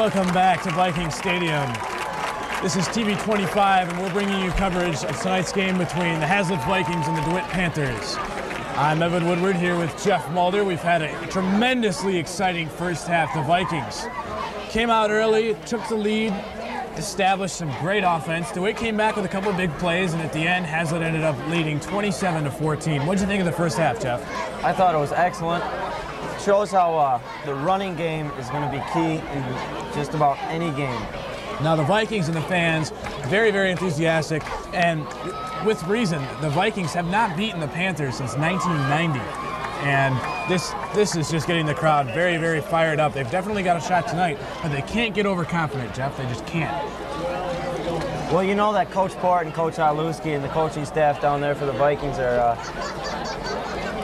Welcome back to Viking Stadium. This is TV 25, and we're bringing you coverage of tonight's game between the Hazlitt Vikings and the DeWitt Panthers. I'm Evan Woodward here with Jeff Mulder. We've had a tremendously exciting first half. The Vikings came out early, took the lead, established some great offense. DeWitt came back with a couple of big plays, and at the end, Hazlitt ended up leading 27-14. What did you think of the first half, Jeff? I thought it was excellent. Shows how the running game is going to be key in just about any game. Now the Vikings and the fans, very, very enthusiastic, and with reason. The Vikings have not beaten the Panthers since 1990, and this is just getting the crowd very, very fired up. They've definitely got a shot tonight, but they can't get overconfident, Jeff. They just can't. Well, you know that Coach Port and Coach Arluski and the coaching staff down there for the Vikings are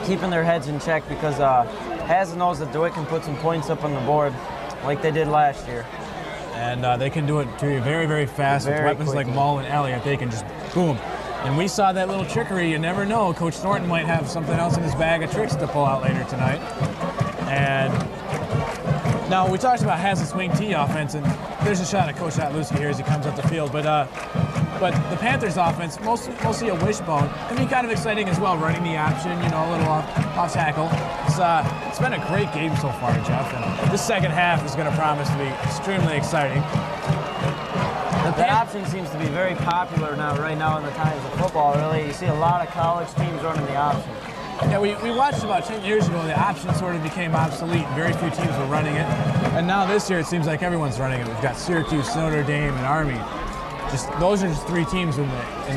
keeping their heads in check because Hazlitt knows that DeWitt can put some points up on the board like they did last year. And they can do it to you very, very fast with weapons quickly. like Mull and Elliott. They can just boom. And we saw that little trickery. You never know. Coach Thornton might have something else in his bag of tricks to pull out later tonight. And now we talked about Hazlitt's wing T offense, and there's a shot at Coach Arluski here as he comes up the field. But the Panthers offense, mostly a wishbone, can be kind of exciting as well, running the option, you know, a little off tackle. It's been a great game so far, Jeff, and this second half is going to promise to be extremely exciting. That option seems to be very popular right now in the times of football, really. You see a lot of college teams running the option. Yeah, we watched about 10 years ago, the option sort of became obsolete. Very few teams were running it. And now this year, it seems like everyone's running it. We've got Syracuse, Notre Dame, and Army. Those are just three teams in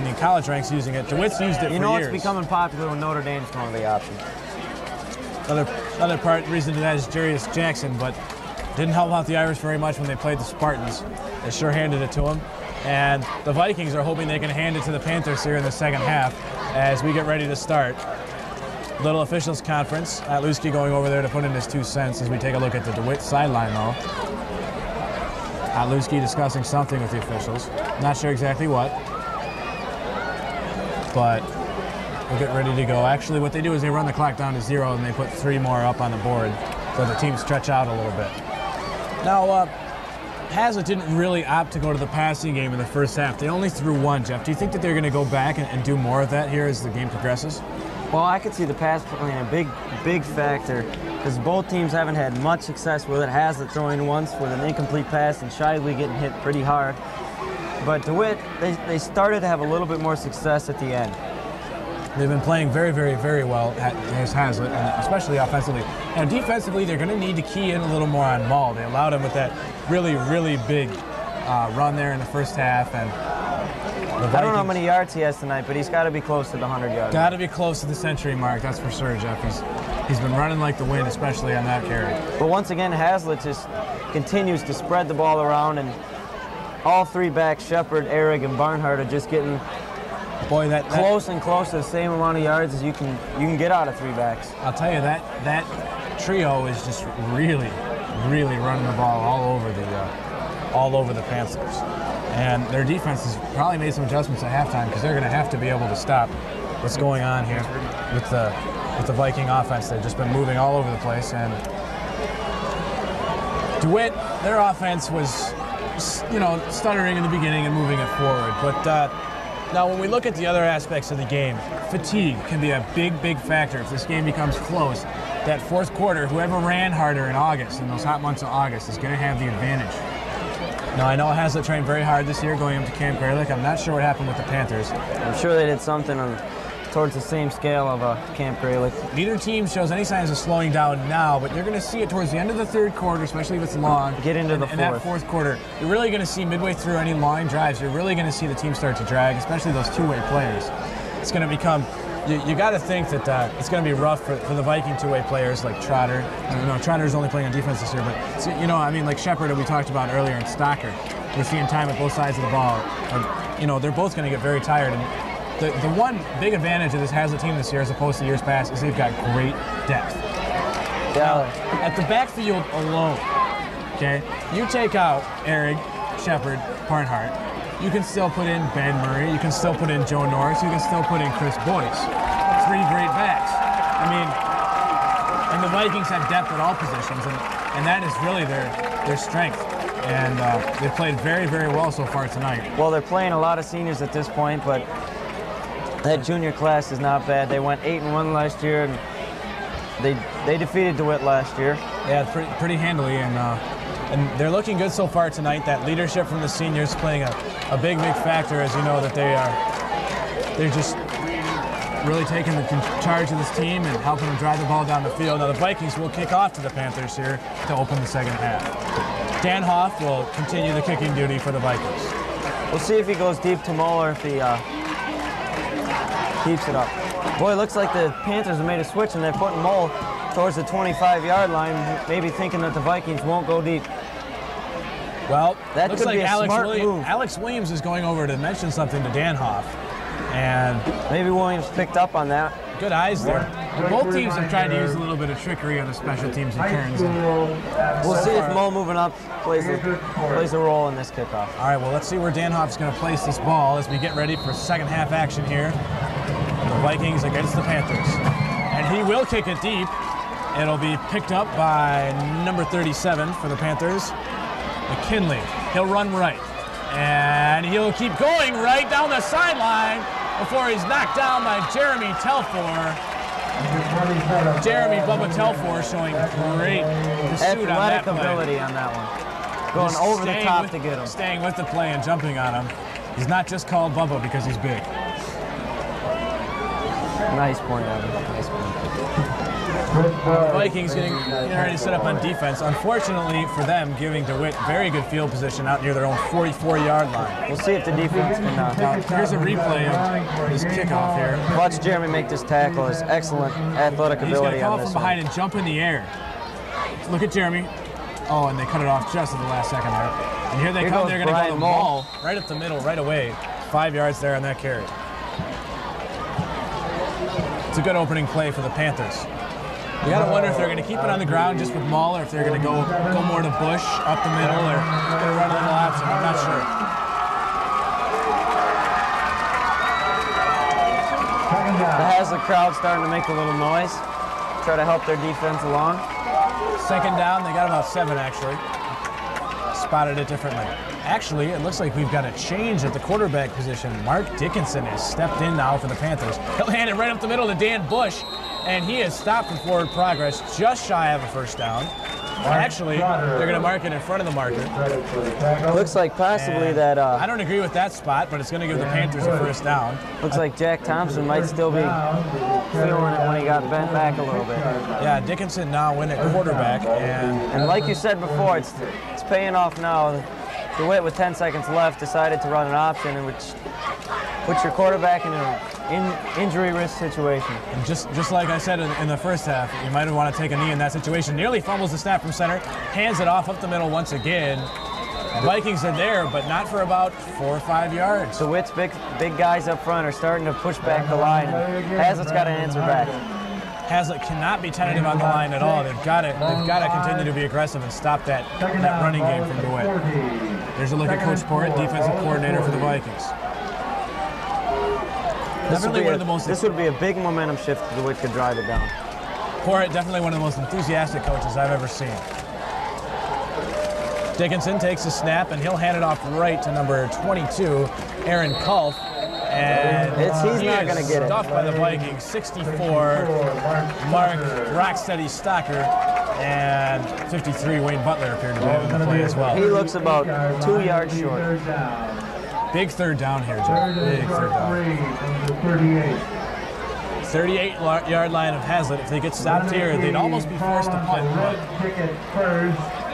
the college ranks using it. DeWitt's used it for years. You know it's becoming popular when Notre Dame's going to the option. Another reason to that is Jarius Jackson, but didn't help out the Irish very much when they played the Spartans. They sure handed it to them. And the Vikings are hoping they can hand it to the Panthers here in the second half as we get ready to start. Little officials conference. Arluski going over there to put in his 2 cents as we take a look at the DeWitt sideline, though. Arluski discussing something with the officials. Not sure exactly what. But we'll get ready to go. Actually, what they do is they run the clock down to 0 and they put 3 more up on the board so the teams stretch out a little bit. Now, Hazlitt didn't really opt to go to the passing game in the first half. They only threw 1, Jeff. Do you think that they're going to go back and do more of that here as the game progresses? Well, I could see the pass playing a big factor because both teams haven't had much success with it. Hazlitt throwing once with an incomplete pass and Shively getting hit pretty hard. But DeWitt, they started to have a little bit more success at the end. They've been playing very, very, very well as Hazlitt, and especially offensively. Now, defensively, they're going to need to key in a little more on Mull. They allowed him with that really, really big run there in the first half. And I don't know how many yards he has tonight, but he's got to be close to the 100-yard. Got to be close to the century mark, that's for sure, Jeff. He's been running like the wind, especially on that carry. But once again, Hazlitt just continues to spread the ball around, and all 3 backs, Shepard, Ehrig, and Barnhart, are just getting close and close to the same amount of yards as you can get out of 3 backs. I'll tell you, that trio is just really, really running the ball all over the Panthers. And their defense has probably made some adjustments at halftime because they're going to have to be able to stop what's going on here with the Viking offense. They've just been moving all over the place. And DeWitt, their offense was, stuttering in the beginning and moving it forward. But now when we look at the other aspects of the game, fatigue can be a big, big factor. If this game becomes close, that fourth quarter, whoever ran harder in August, in those hot months of August, is going to have the advantage. Now, I know Hazlitt trained very hard this year going up to Camp Graylick. I'm not sure what happened with the Panthers. I'm sure they did something towards the same scale of Camp Graylick. Neither team shows any signs of slowing down now, but you're going to see it towards the end of the third quarter, especially if it's long. Get into the fourth. In that fourth quarter, you're really going to see midway through any long drives, you're really going to see the team start to drag, especially those two-way players. It's going to become, you got to think that it's going to be rough for the Viking two-way players like Trotter. Trotter's only playing on defense this year, but like Shepard that we talked about earlier and Stocker. We're seeing time at both sides of the ball. They're both going to get very tired. And the one big advantage of this Hazlitt team this year, as opposed to years past, is they've got great depth. Now, at the backfield alone, okay, you take out Ehrig, Shepard, Barnhart, you can still put in Ben Murray, you can still put in Joe Norris, you can still put in Chris Boyce. 3 great backs. And the Vikings have depth at all positions, and that is really their strength. and they've played very, very well so far tonight. Well, they're playing a lot of seniors at this point, but that junior class is not bad. They went 8-1 last year, and they defeated DeWitt last year. Yeah, pretty handily, and they're looking good so far tonight. That leadership from the seniors playing a big factor, as you know, that they're just really taking the charge of this team and helping them drive the ball down the field. Now the Vikings will kick off to the Panthers here to open the second half. Dan Hoff will continue the kicking duty for the Vikings. We'll see if he goes deep to Mull or if he keeps it up. Boy, it looks like the Panthers have made a switch and they're putting Mull towards the 25-yard line, maybe thinking that the Vikings won't go deep. Well, that looks could like be a smart move. Alex Williams is going over to mention something to Dan Hoff. And maybe Williams picked up on that. Good eyes there. Both teams have tried to use a little bit of trickery on the special teams returns. We'll see if Mull moving up plays a role in this kickoff. All right, well, let's see where Dan Hoff's going to place this ball as we get ready for second half action here. The Vikings against the Panthers. And he will kick it deep. It'll be picked up by number 37 for the Panthers, McKinley. He'll run right. And he'll keep going right down the sideline before he's knocked down by Jeremy Telfor. Jeremy Bubba Telfor showing great pursuit on that play. Ability on that one. Going over the top to get him. Staying with the play and jumping on him. He's not just called Bubba because he's big. Nice point, Evan. Nice point. The Vikings getting ready to set up on defense. Unfortunately for them, giving DeWitt very good field position out near their own 44-yard line. We'll see if the defense can here's a replay of this kickoff here. Watch Jeremy make this tackle. His excellent athletic ability. He's going to call from behind and jump in the air. Look at Jeremy. Oh, and they cut it off just at the last second there. And here they come. They're going to go the ball right up the middle, right away. 5 yards there on that carry. It's a good opening play for the Panthers. You got to wonder if they're going to keep it on the ground just with Mull, or if they're going to go more to Bush up the middle, or going to run a little option. I'm not sure. The Hazlitt crowd starting to make a little noise, try to help their defense along. Second down, they got about 7 actually. Spotted it differently. Actually, it looks like we've got a change at the quarterback position. Mark Dickinson has stepped in now for the Panthers. He'll hand it right up the middle to Dan Bush, and he has stopped for forward progress just shy of a first down. Actually, they're going to mark it in front of the marker. Looks like possibly that... I don't agree with that spot, but it's going to give the Panthers a first down. Looks like Jack Thompson might still be feeling it when he got bent back a little bit. Yeah, Dickinson now win at quarterback. And like you said before, it's paying off now. DeWitt, with 10 seconds left, decided to run an option in which puts your quarterback in an injury risk situation. And just like I said in the first half, you might want to take a knee in that situation. Nearly fumbles the snap from center, hands it off up the middle once again. The Vikings are there, but not for about 4 or 5 yards. DeWitt's big guys up front are starting to push back the line. Hazlitt's got to answer back. Hazlitt cannot be tentative on the line at all. They've got to continue to be aggressive and stop that running game from DeWitt. There's a look at Coach Porritt, defensive coordinator for the Vikings. This would be a big momentum shift if DeWitt could drive it down. Porritt, definitely one of the most enthusiastic coaches I've ever seen. Dickinson takes a snap, and he'll hand it off right to number 22, Aaron Kulf. And he's not going to get it. Stuffed by the Vikings, 64, Mark Rocksteady Stocker, and 53, Wayne Butler appeared to be in the play as well. He looks about 2 yards short. Big third down here, Jeff. Big third down. 38-yard line of Hazlitt. If they get stopped here, they'd almost be forced to punt. But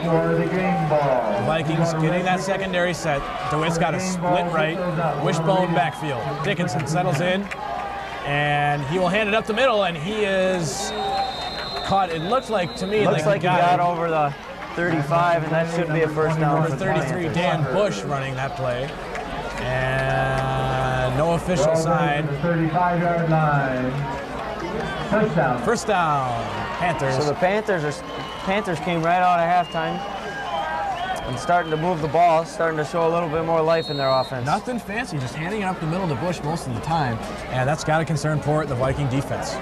the Vikings getting that secondary set. DeWitt's got a split right, wishbone backfield. Dickinson settles in, and he will hand it up the middle, and he is caught. It looks like to me like he got over the 35, and that should be a first down. Number 33, Dan Bush running that play. And no official sign. 35-yard line. Touchdown. First down, Panthers. So the Panthers came right out at halftime and starting to move the ball, starting to show a little bit more life in their offense. Nothing fancy, just handing it up the middle to Bush most of the time, and that's got to concern Porritt, the Viking defense.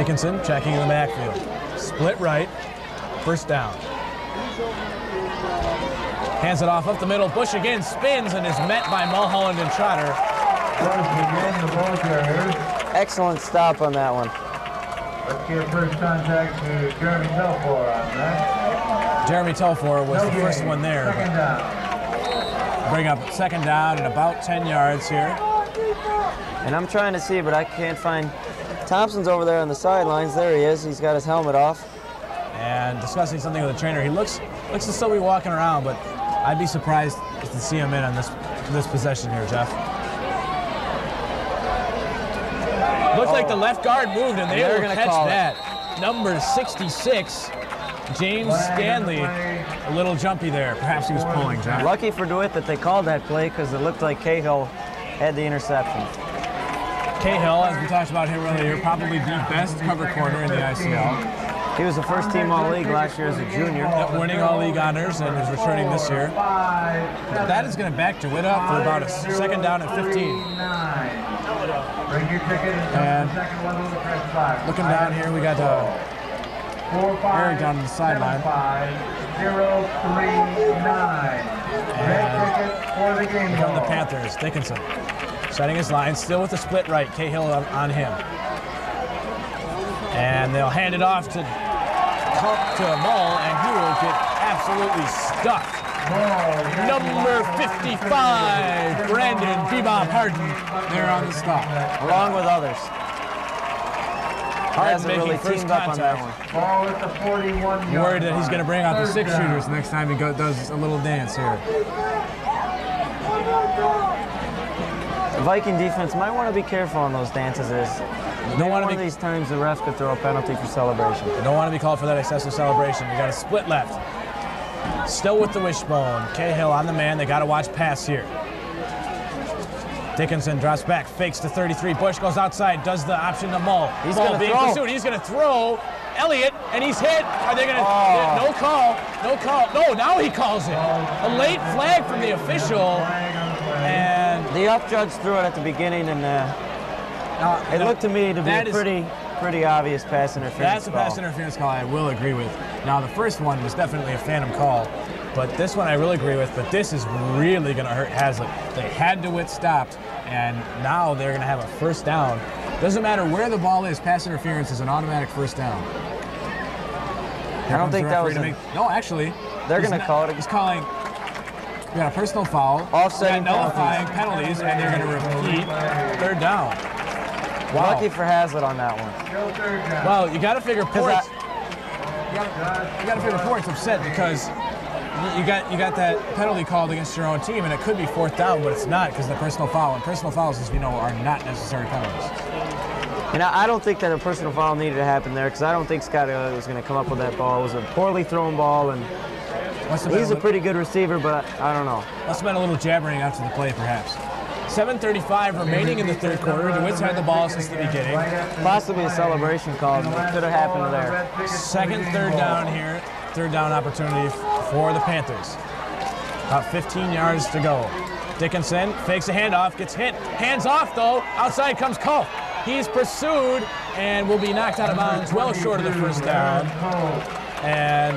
Dickinson checking in the backfield. Split right, first down. Hands it off up the middle. Bush again spins and is met by Mulholland and Trotter. Excellent stop on that one. Let's give first contact to Jeremy Telfor on that. Jeremy Telfor was the first one there. Second down. Bring up second down and about 10 yards here. And I'm trying to see, but I can't find. Thompson's over there on the sidelines. There he is. He's got his helmet off. And discussing something with the trainer. He looks to still be walking around, but I'd be surprised to see him in on this possession here, Jeff. Looked like the left guard moved, and they were going to catch that. Number 66, James Stanley, a little jumpy there. Perhaps he was pulling, Jeff. Lucky for DeWitt that they called that play because it looked like Cahill had the interception. Cahill, as we talked about him earlier, probably the best cover corner in the ICL. He was the first team All-League last year as a junior. Winning All-League honors and is returning this year. That is going to back DeWitt up for about a second down at 15. And looking down here, we got Eric down on the sideline. 039. And from the Panthers, Dickinson setting his line, still with the split right. Cahill on him. And they'll hand it off to Mull, and he will get absolutely stuffed. Number 55, Brandon Bebop Harden, there on the stop. Along with others. Harden making first contact. Ball at the 41-yard line. Worried that he's going to bring out the six shooters next time he does a little dance here. The Viking defense might want to be careful on those dances. One of these times the ref could throw a penalty for celebration. You don't want to be called for that excessive celebration. You got a split left. Still with the wishbone. Cahill on the man. They got to watch pass here. Dickinson drops back, fakes to 33. Bush goes outside, does the option to Mull. He's going to throw. Pursued. He's going to throw. Elliott, and he's hit. Are they going to? No call. No call. No, now he calls it. A late flag from the official. And the up judge threw it at the beginning, and it looked to me to be a pretty obvious pass interference call. That's a pass interference call I will agree with. Now, the first one was definitely a phantom call, but this one I will agree with, but this is really going to hurt Hazlitt. They had DeWitt stopped, and now they're going to have a first down. Doesn't matter where the ball is, pass interference is an automatic first down. I don't think that was No, actually. They're going to call it. He's calling. We got a personal foul. Offsetting nullifying penalties, and they're going to repeat third down. Wow. Lucky for Hazlitt on that one. Well, you got to figure Port's. You got to figure Port's upset because you got that penalty called against your own team, and it could be fourth down, but it's not because of the personal foul. And personal fouls, as we know, are not necessary penalties. And I don't think that a personal foul needed to happen there because I don't think Scott Elliott was going to come up with that ball. It was a poorly thrown ball, and he's a pretty good receiver, but I don't know. Must have been a little jabbering after the play, perhaps. 7:35 remaining in the third quarter. DeWitt's had the ball since the beginning. Possibly a celebration call. It could have happened there. Second third down here. Third down opportunity for the Panthers. About 15 yards to go. Dickinson fakes a handoff, gets hit. Hands off, though. Outside comes Culp. He's pursued and will be knocked out of bounds well short of the first down. And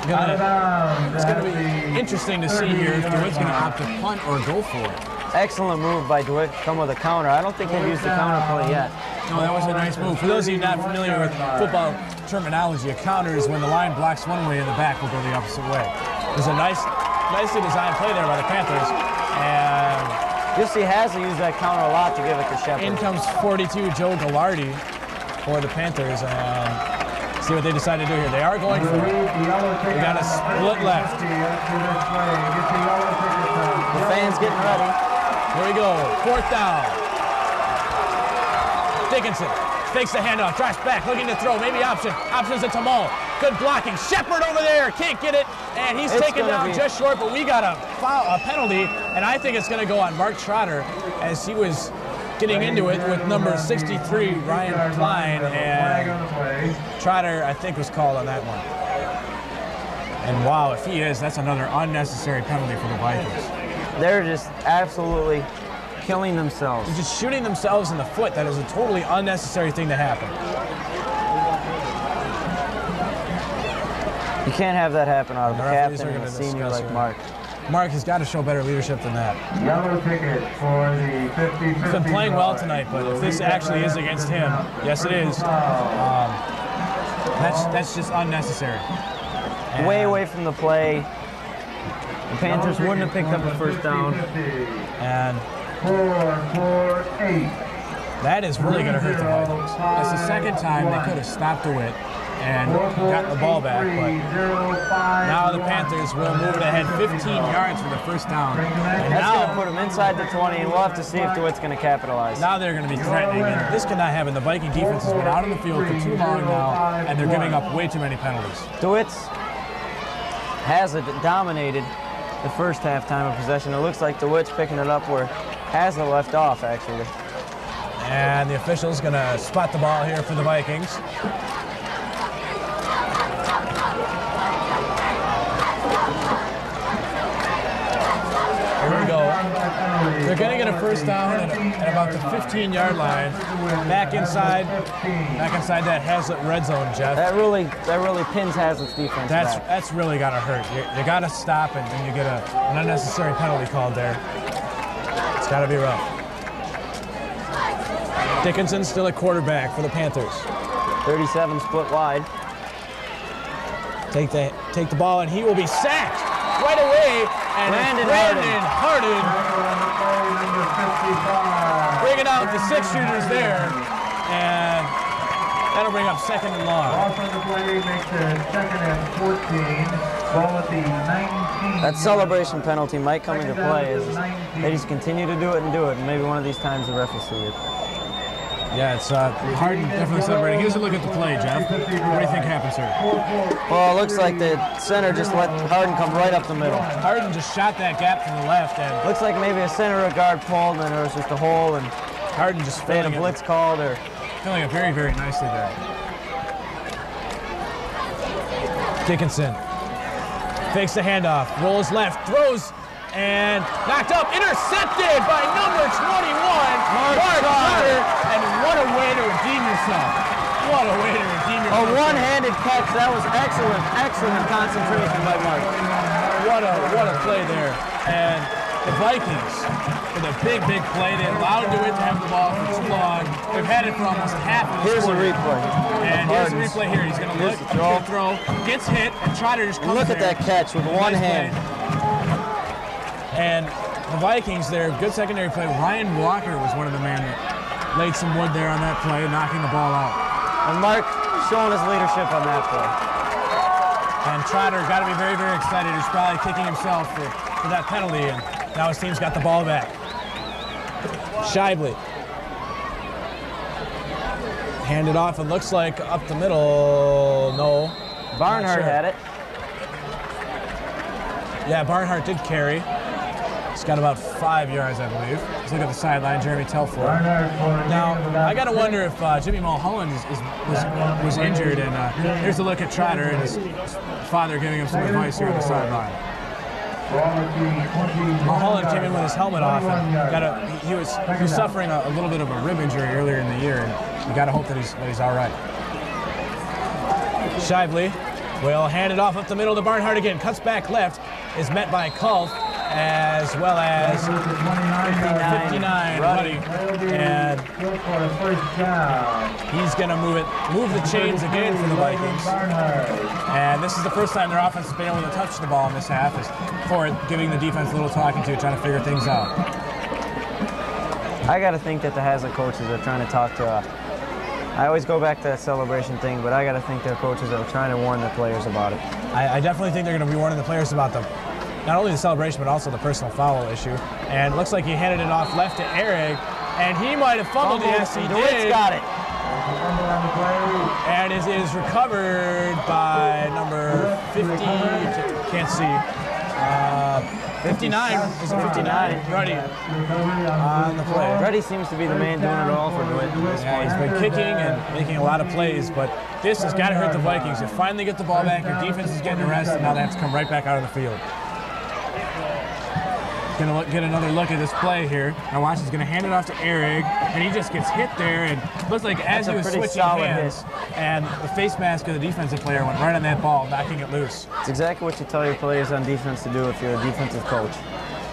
it's going to be interesting to see here if DeWitt's going to opt to punt or go for it. Excellent move by DeWitt. Come with a counter. I don't think they've used the counter play yet. No, that was a nice move. For those of you not familiar with football terminology, a counter is when the line blocks one way and the back will go the opposite way. It was a nicely designed play there by the Panthers. And you'll see Hazlitt use that counter a lot to give it to Shepard. In comes 42, Joe Gallardi for the Panthers. And see what they decide to do here. They are going for it. We got a split left. The fans getting ready. Here we go. Fourth down. Dickinson fakes the handoff, drops back, looking to throw. Maybe option. Options it to Mull. Good blocking. Shepard over there. Can't get it. And he's taken down just short, but we got a penalty. And I think it's going to go on Mark Trotter as he was getting into it with number 63, Ryan Klein, and Trotter, I think, was called on that one. And wow, if he is, that's another unnecessary penalty for the Vikings. They're just absolutely killing themselves. They're just shooting themselves in the foot. That is a totally unnecessary thing to happen. You can't have that happen out of a referees captain are and a gonna senior discuss like here. Mark. Mark has got to show better leadership than that. Yellow ticket for the 50-50. He's been playing well tonight, but if this actually is against him, yes it is, that's just unnecessary. And Way away from the play. The Panthers wouldn't have picked up a first down. And 4-4-8. that is really going to hurt the Vikings. That's the second time they could have stopped DeWitt and gotten the ball back, but now the Panthers will move it ahead 15 yards for the first down. And That's going to now, put them inside the 20, and we'll have to see if DeWitt's going to capitalize. now they're going to be threatening, and this cannot happen. The Viking defense has been out on the field for too long now, and they're giving up way too many penalties. DeWitt has dominated the first half time of possession. It looks like DeWitt's picking it up where Hazlitt left off, actually. And the official's going to spot the ball here for the Vikings. Here we go. They're going to get a first down at about the 15-yard line. Back inside that Hazlitt red zone, Jeff. That really pins Hazlitt's defense back. That's really got to hurt. You got to stop it, and you get an unnecessary penalty called there. It's got to be rough. Dickinson still at quarterback for the Panthers. 37 split wide. Take the ball, and he will be sacked right away. And Brandon Harden bringing out the 6-shooters there, and that'll bring up second and long. Loss on the play makes it 2nd and 14. Ball at the 19. That celebration penalty might come into play as they just continue to do it, and maybe one of these times the ref will see it. Yeah, it's Harden definitely celebrating. Here's a look at the play, Jeff. What do you think happens here? Well, it looks like the center just let Harden come right up the middle. Harden just shot that gap to the left, and Looks like maybe a center or guard pulled, and there was just a hole, and Harden just they had a blitz called, or filling it very, very nicely there. Dickinson fakes the handoff, rolls left, throws, and knocked up, intercepted by number 21, Mark Carter, and what a way to redeem yourself. What a way to redeem yourself. a one-handed catch. That was excellent, excellent concentration by Mark. What a play there. And the Vikings, with a big, big play, they allowed DeWitt to have the ball for too long. They've had it for almost half of the Here's a quarter. replay. And here's the replay here. He's going to look, throw, gets hit, and Trotter just comes Look at there. that catch with one hand. And the Vikings, their good secondary play, Ryan Walker was one of the men that laid some wood there on that play, knocking the ball out. And Mark showing his leadership on that play. And Trotter got to be very, very excited. He's probably kicking himself for that penalty, and now his team's got the ball back. Shively. Handed off, it looks like up the middle. No. Barnhart had it. Yeah, Barnhart did carry. He's got about 5 yards, I believe. Let's look at the sideline, Jeremy Telford. Now, I got to wonder if Jimmy Mulholland was injured, and here's a look at Trotter and his father giving him some advice here on the sideline. Mulholland came in with his helmet off, and he was suffering a little bit of a rib injury earlier in the year, and you got to hope that he's all right. Shively will hand it off up the middle to Barnhart again. Cuts back left, is met by Kulf, as well as 59 Ruddy, and he's going to move the chains again for the Vikings. And this is the first time their offense has been able to touch the ball in this half, is Ford giving the defense a little talking to, trying to figure things out. I got to think that the Hazlitt coaches are trying to talk to I always go back to that celebration thing, but I got to think their coaches are trying to warn the players about it. I definitely think they're going to be warning the players about not only the celebration, but also the personal foul issue. And it looks like he handed it off left to Eric, and he might have fumbled. Yes, he did. Got it. And it is recovered by number 50, can't see. 59, is it 59? Ruddy on the play. Ruddy seems to be the man doing it all for DeWitt. Yeah, he's been kicking and making a lot of plays, but this has got to hurt the Vikings. You finally get the ball back, your defense is getting a rest, and now they have to come right back out of the field. Gonna get another look at this play here. Now watch, he's gonna hand it off to Eric, and he just gets hit there, and looks like as he was switching hands, and the face mask of the defensive player went right on that ball, knocking it loose. It's exactly what you tell your players on defense to do if you're a defensive coach.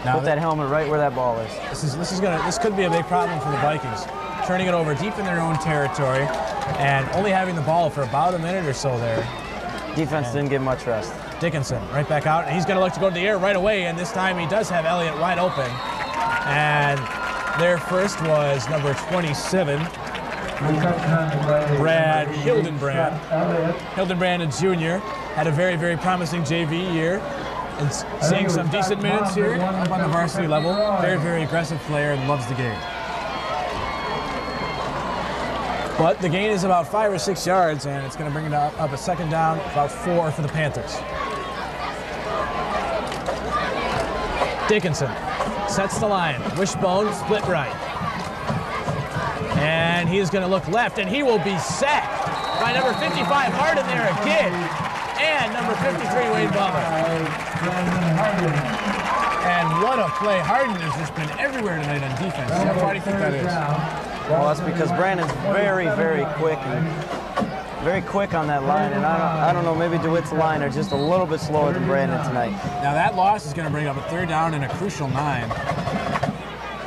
Now put that helmet right where that ball is. This could be a big problem for the Vikings. Turning it over deep in their own territory, and only having the ball for about a minute or so there. Defense didn't get much rest. Dickinson right back out, and he's going to look to go to the air right away, and this time he does have Elliott wide open. And their first was number 27, Brad Hildenbrand. Hildenbrand, a junior, had a very, very promising JV year, and seeing some decent minutes here up on the varsity level. Very, very aggressive player and loves the game. But the gain is about 5 or 6 yards, and it's going to bring it up a second down, about 4 for the Panthers. Dickinson sets the line. Wishbone, split right. And he is going to look left, and he will be sacked by number 55, Harden there again, and number 53, Wade Butler. And what a play. Harden has just been everywhere tonight on defense. Why do you think that is? Well, that's because Brandon's very, very quick on that line, and I don't know, maybe DeWitt's line are just a little bit slower than Brandon tonight. Now that loss is going to bring up a third down and a crucial 9.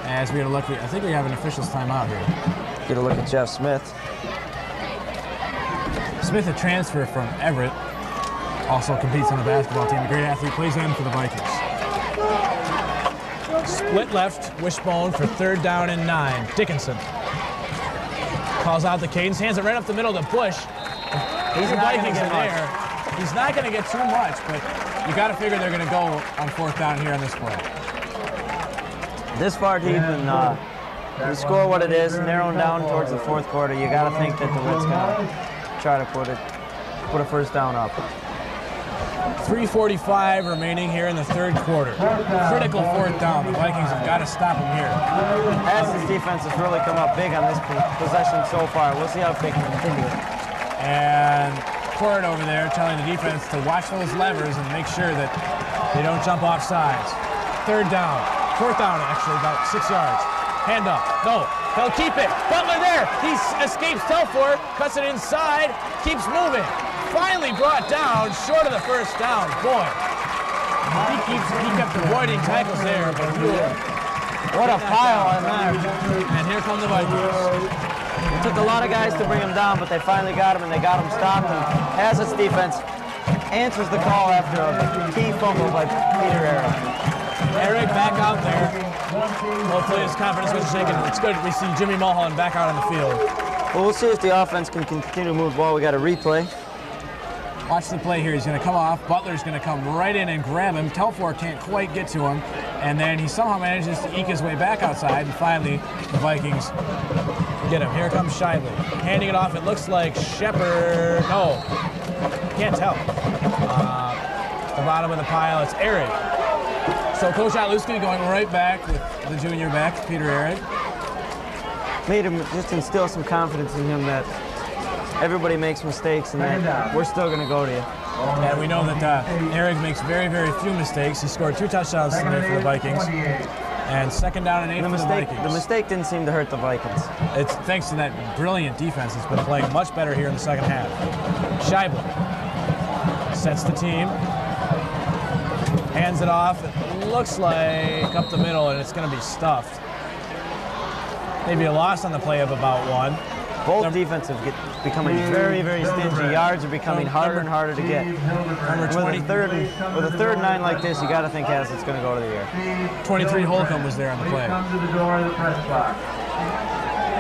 As we get a look, I think we have an official's timeout here. Get a look at Jeff Smith. Smith, a transfer from Everett, also competes on the basketball team. A great athlete, plays end for the Vikings. Split left, Wishbone for third down and 9. Dickinson calls out the cadence, hands it right up the middle to Bush. These are Vikings in there. He's not going to get too much, but you got to figure they're going to go on fourth down here on this play. This far deep and the score what it is, narrowing down towards the fourth quarter, you got to think that DeWitt's going to try to put a first down up. 3:45 remaining here in the third quarter. Critical fourth down. The Vikings have got to stop him here. As this defense has really come up big on this possession so far. We'll see how they can continue. And Court over there telling the defense to watch those levers and make sure that they don't jump off sides. Third down. Fourth down, actually, about 6 yards. Hand up. No. He'll keep it. Butler there. He escapes Telford, cuts it inside, keeps moving. Finally brought down, short of the first down. Boy, he kept avoiding tackles there, but what a pile on that. And here come the Vikings. It took a lot of guys to bring him down, but they finally got him, and they got him stopped. And Hazlitt's defense answers the call after a key fumble by Peter Eric. Eric back out there. Hopefully his confidence was shaken. It's good we see Jimmy Mulholland back out on the field. Well, we'll see if the offense can continue to move the ball. We got a replay. Watch the play here. He's going to come off. Butler's going to come right in and grab him. Telford can't quite get to him. And then he somehow manages to eke his way back outside. And finally, the Vikings get him. Here comes Shively. Handing it off. It looks like Shepard. No. Can't tell. The bottom of the pile, it's Eric. So Coach Otluski going right back with the junior back, Peter Eric. Made him just instill some confidence in him that everybody makes mistakes and that we're still going to go to you. And we know that Eric makes very, very few mistakes. He scored 2 touchdowns today for the Vikings. And second down and 8 for the Vikings. The mistake didn't seem to hurt the Vikings. It's thanks to that brilliant defense that's been playing much better here in the second half. Scheibler sets the team. Hands it off. It looks like up the middle, and it's going to be stuffed. Maybe a loss on the play of about 1. Both defensive becoming very, very stingy. Yards are becoming harder and harder to get. Number 20. With a third and 9 like this, you got to think Hazlitt's going to go to the air. 23 Holcomb was there on the play.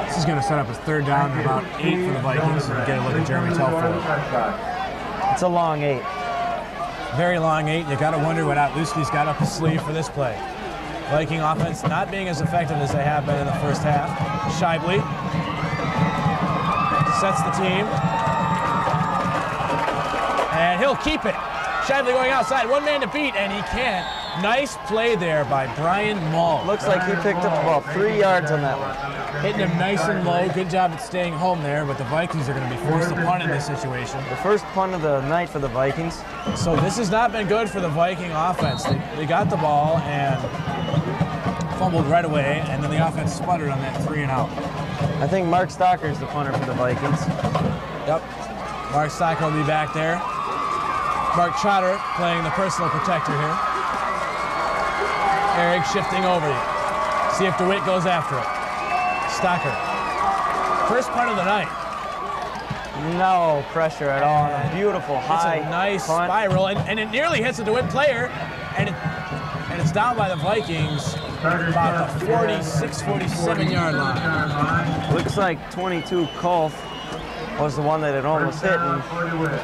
This is going to set up a third down and about 8 for the Vikings and get a look at Jeremy Telford. It's a long 8. Very long 8. You got to wonder what Otluski's got up his sleeve for this play. Viking offense not being as effective as they have been in the first half. Shively sets the team. And he'll keep it. Shively going outside. One man to beat, and he can't Nice play there by Brian Mull. Looks like he picked up about 3 yards on that one. Hitting him nice and low. Good job at staying home there, but the Vikings are going to be forced to punt in this situation. The first punt of the night for the Vikings. So this has not been good for the Viking offense. They got the ball and fumbled right away, and then the offense sputtered on that 3 and out. I think Mark Stocker is the punter for the Vikings. Yep. Mark Stocker will be back there. Mark Trotter playing the personal protector here. Eric shifting over. See if DeWitt goes after it. Stocker. First punt of the night. No pressure at all. A beautiful high. It's a nice punt. spiral, and it nearly hits a DeWitt player, and it's down by the Vikings about the 46, 47 yard line. Looks like 22 Kolf was the one that it almost hit. And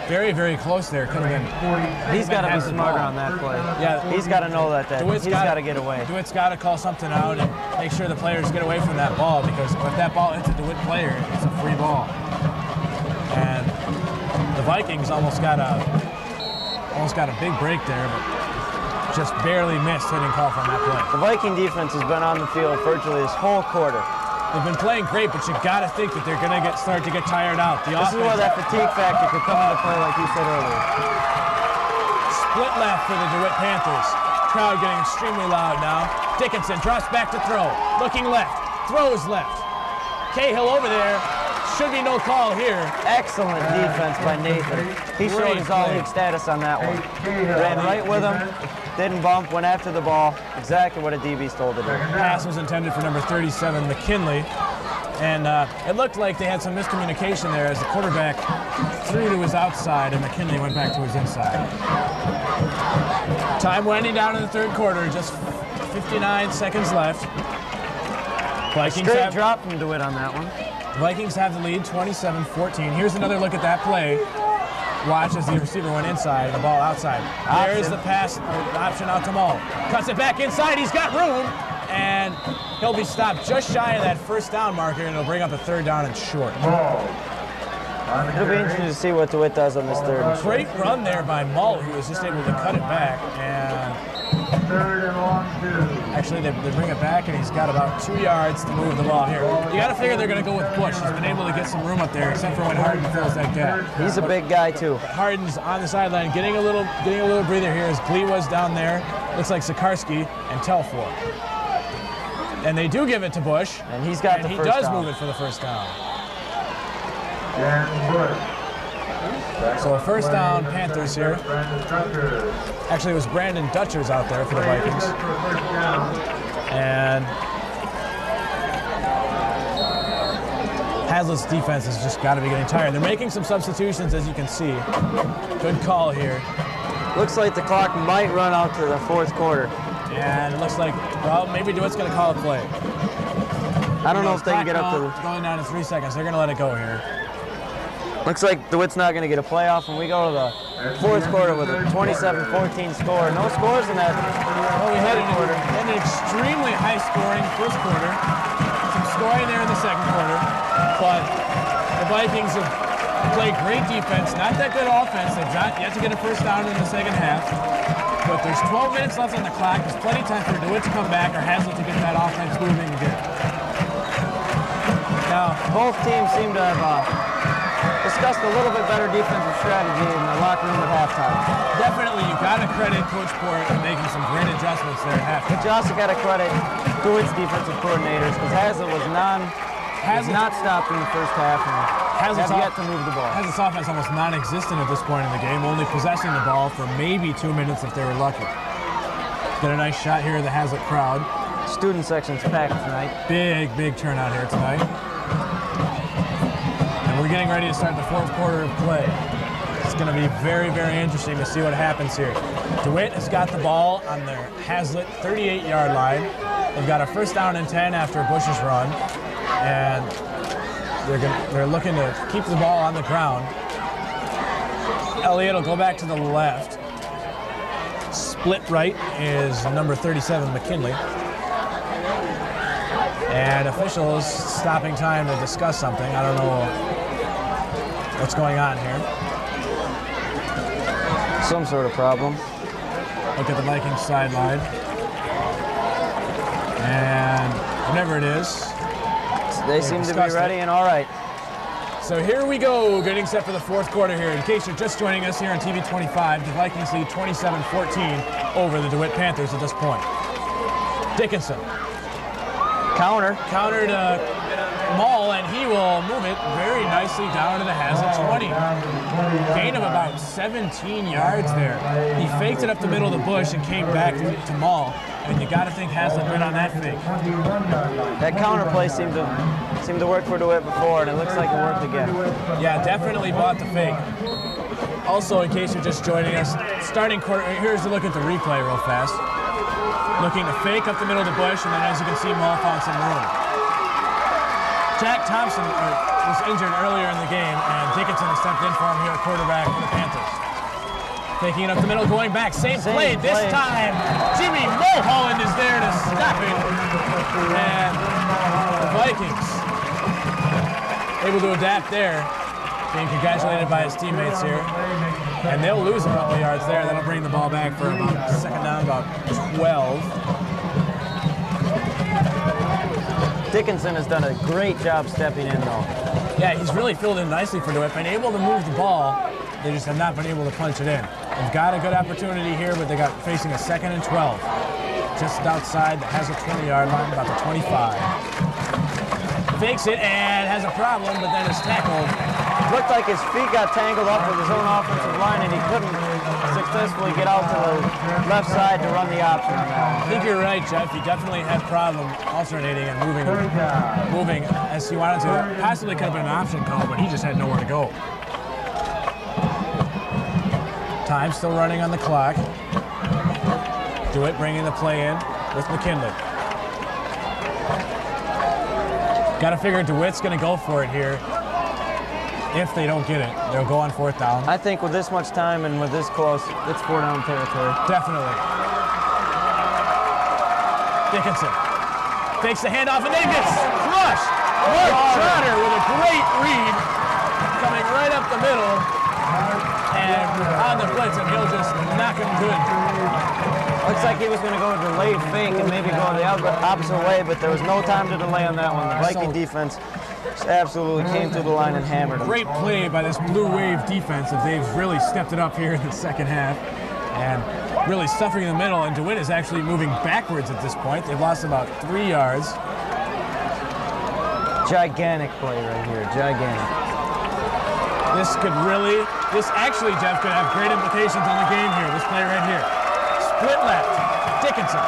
very, very close there. Could have been. he's got to be smarter on that play. Yeah, he's got to know that DeWitt's he's got to get away. DeWitt's got to call something out and make sure the players get away from that ball, because if that ball hits a DeWitt player, it's a free ball. And the Vikings almost got a big break there, but just barely missed hitting Kolf on that play. The Viking defense has been on the field virtually this whole quarter. They've been playing great, but you got to think that they're going to start to get tired out. This is where that fatigue factor could come into play, like you said earlier. Split left for the DeWitt Panthers. Crowd getting extremely loud now. Dickinson drops back to throw. Looking left. Throws left. Cahill over there. Should be no call here. Excellent defense by Nathan. He showed his all-league status on that one. Ran right with him. Didn't bump, went after the ball. Exactly what a DB's told to do. Pass was intended for number 37, McKinley. And it looked like they had some miscommunication there as the quarterback threw to his outside and McKinley went back to his inside. Time winding down in the third quarter, just 59 seconds left. Vikings Straight drop from DeWitt on that one. Vikings have the lead, 27-14. Here's another look at that play. Watch as the receiver went inside, the ball outside. There's the pass option out to Mull. Cuts it back inside, he's got room, and he'll be stopped just shy of that first down marker, and it'll bring up a third down and short. It'll be interesting to see what DeWitt does on this third. Great run there by Mull, who was just able to cut it back, and Third and long 2. actually they bring it back, and he's got about 2 yards to move the ball here. You got to figure they're going to go with Bush. He's been able to get some room up there, except for when Harden fills that gap. He's a big guy too. Harden's on the sideline, getting a little breather here as Glee was down there. Looks like Sikarsky and Telfor. And they do give it to Bush, And he's got and the he first does down. move it for the first down. And Bush. So a first down, Panthers here. Actually, it was Brandon Dutchers out there for the Vikings. And Hazlitt's defense has just got to be getting tired. They're making some substitutions, as you can see. Good call here. Looks like the clock might run out to the fourth quarter. And it looks like, well, maybe DeWitt's going to call a play. I don't know if they can get up to the... Going down to 3 seconds. They're going to let it go here. Looks like DeWitt's not going to get a playoff, and we go to the fourth quarter with a 27-14 score. No scores in that. Well, we had an extremely high-scoring first quarter. Some scoring there in the second quarter. But the Vikings have played great defense. Not that good offense. They've got yet to get a first down in the second half. But there's 12 minutes left on the clock. There's plenty of time for DeWitt to come back or Hazlitt to get that offense moving again. Now, both teams seem to have discussed a little bit better defensive strategy in the locker room at halftime. Definitely, you got to credit Coach Port for making some great adjustments there at halftime. But you also got to credit DeWitt's defensive coordinators, because Hazlitt was not stopped in the first half and has yet to move the ball. Hazlitt's offense almost non-existent at this point in the game, only possessing the ball for maybe 2 minutes if they were lucky. Get a nice shot here of the Hazlitt crowd. Student section's packed tonight. Big turnout here tonight. And we're getting ready to start the fourth quarter of play. It's going to be very interesting to see what happens here. DeWitt has got the ball on their Hazlitt 38-yard line. They've got a first down and 10 after Bush's run. And they're looking to keep the ball on the ground. Elliott will go back to the left. Split right is number 37, McKinley. And officials stopping time to discuss something. I don't know what's going on here. Some sort of problem. Look at the Vikings sideline. And whatever it is. They seem to be ready and all right. So here we go, getting set for the fourth quarter here. In case you're just joining us here on TV 25, the Vikings lead 27-14 over the DeWitt Panthers at this point. Dickinson. Countered Maul, and he will move it very nicely down to the Hazard 20. Gain of about 17 yards there. He faked it up the middle of the bush and came back to Maul. And you got to think Hazlitt been on that fake. That counter play seemed to work for DeWitt before, and it looks like it worked again. Yeah, definitely bought the fake. Also, in case you're just joining us, starting quarter, here's a look at the replay real fast. Looking to fake up the middle of the bush, and then as you can see, Maul found some room. Jack Thompson was injured earlier in the game, and Dickinson has stepped in for him here at quarterback for the Panthers. Taking it up the middle, going back, same play. This time, Jimmy Mulholland is there to stop it. And the Vikings able to adapt there, being congratulated by his teammates here. And they'll lose a couple yards there. That'll bring the ball back for about second down, about 12. Dickinson has done a great job stepping in, though. Yeah, he's really filled in nicely for DeWitt. Been able to move the ball. They just have not been able to punch it in. They've got a good opportunity here, but they got facing a 2nd and 12. Just outside, has a 20-yard line, about the 25. Fakes it and has a problem, but then is tackled. Looked like his feet got tangled up with his own offensive line, and he couldn't successfully get out to the left side to run the option on that. I think you're right, Jeff. He definitely had problem alternating and moving as he wanted to. Possibly could have been an option call, but he just had nowhere to go. Time still running on the clock. DeWitt bringing the play in with McKinley. Got to figure DeWitt's going to go for it here. If they don't get it, they'll go on 4th down. I think with this much time and with this close, it's 4-down territory. Definitely. Dickinson takes the handoff and then gets crushed. Mark Trotter with a great read, coming right up the middle and on the blitz, and he'll just knock him good. Looks like he was going to go a delayed fake and maybe go the opposite way, but there was no time to delay on that one. The Viking defense just absolutely came through the line and hammered him. Great play by this Blue Wave defense. They've really stepped it up here in the second half and really suffering in the middle, and DeWitt is actually moving backwards at this point. They've lost about 3 yards. Gigantic play right here, gigantic. This actually, Jeff, could have great implications on the game here. This play right here. Split left, Dickinson.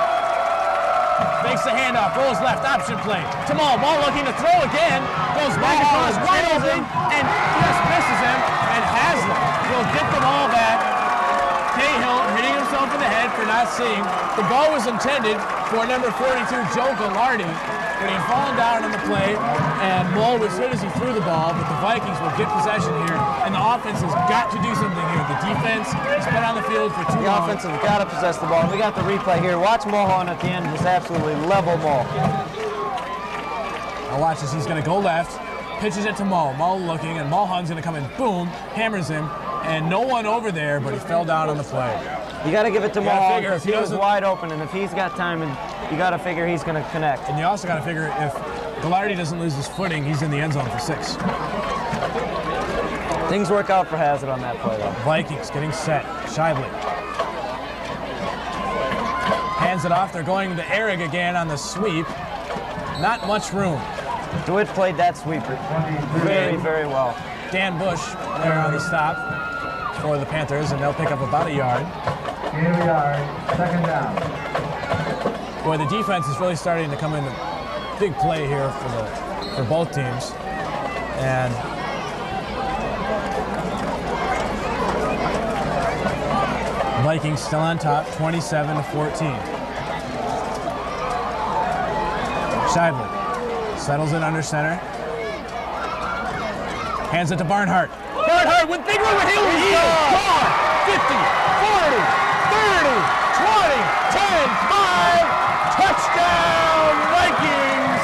Makes the handoff, rolls left, option play. Tamal, ball looking to throw again. Goes back across, wide open, and just misses him. And Hazlitt will get the ball back. Cahill hitting himself in the head for not seeing. The ball was intended for number 42, Joe Gallardi, but he had fallen down on the play, and Mull was hit as he threw the ball, but the Vikings will get possession here, and the offense has got to do something here. The defense has been on the field for too long. The offense has got to possess the ball. We got the replay here. Watch Mulholland at the end just absolutely level Mull. Now watch as he's going to go left, pitches it to Mull. Mull looking, and Mulholland's going to come in, boom, hammers him, and no one over there, but he fell down on the play. You got to give it to Mulholland because he was wide open, and if he's got time, you got to figure he's going to connect. And you also got to figure if Gallardi doesn't lose his footing, he's in the end zone for 6. Things work out for Hazard on that play, though. Vikings getting set. Shively hands it off. They're going to Ehrig again on the sweep. Not much room. DeWitt played that sweep very, very well. Dan Bush there on the stop for the Panthers, and they'll pick up about a yard. Here we are, 2nd down. Boy, the defense is really starting to come into big play here for both teams. And Vikings still on top, 27-14. Shively settles it under center. Hands it to Barnhart. Barnhart with big run with Hill. He is gone. 50, 40, 30, 20, 10, 5. Touchdown, Vikings.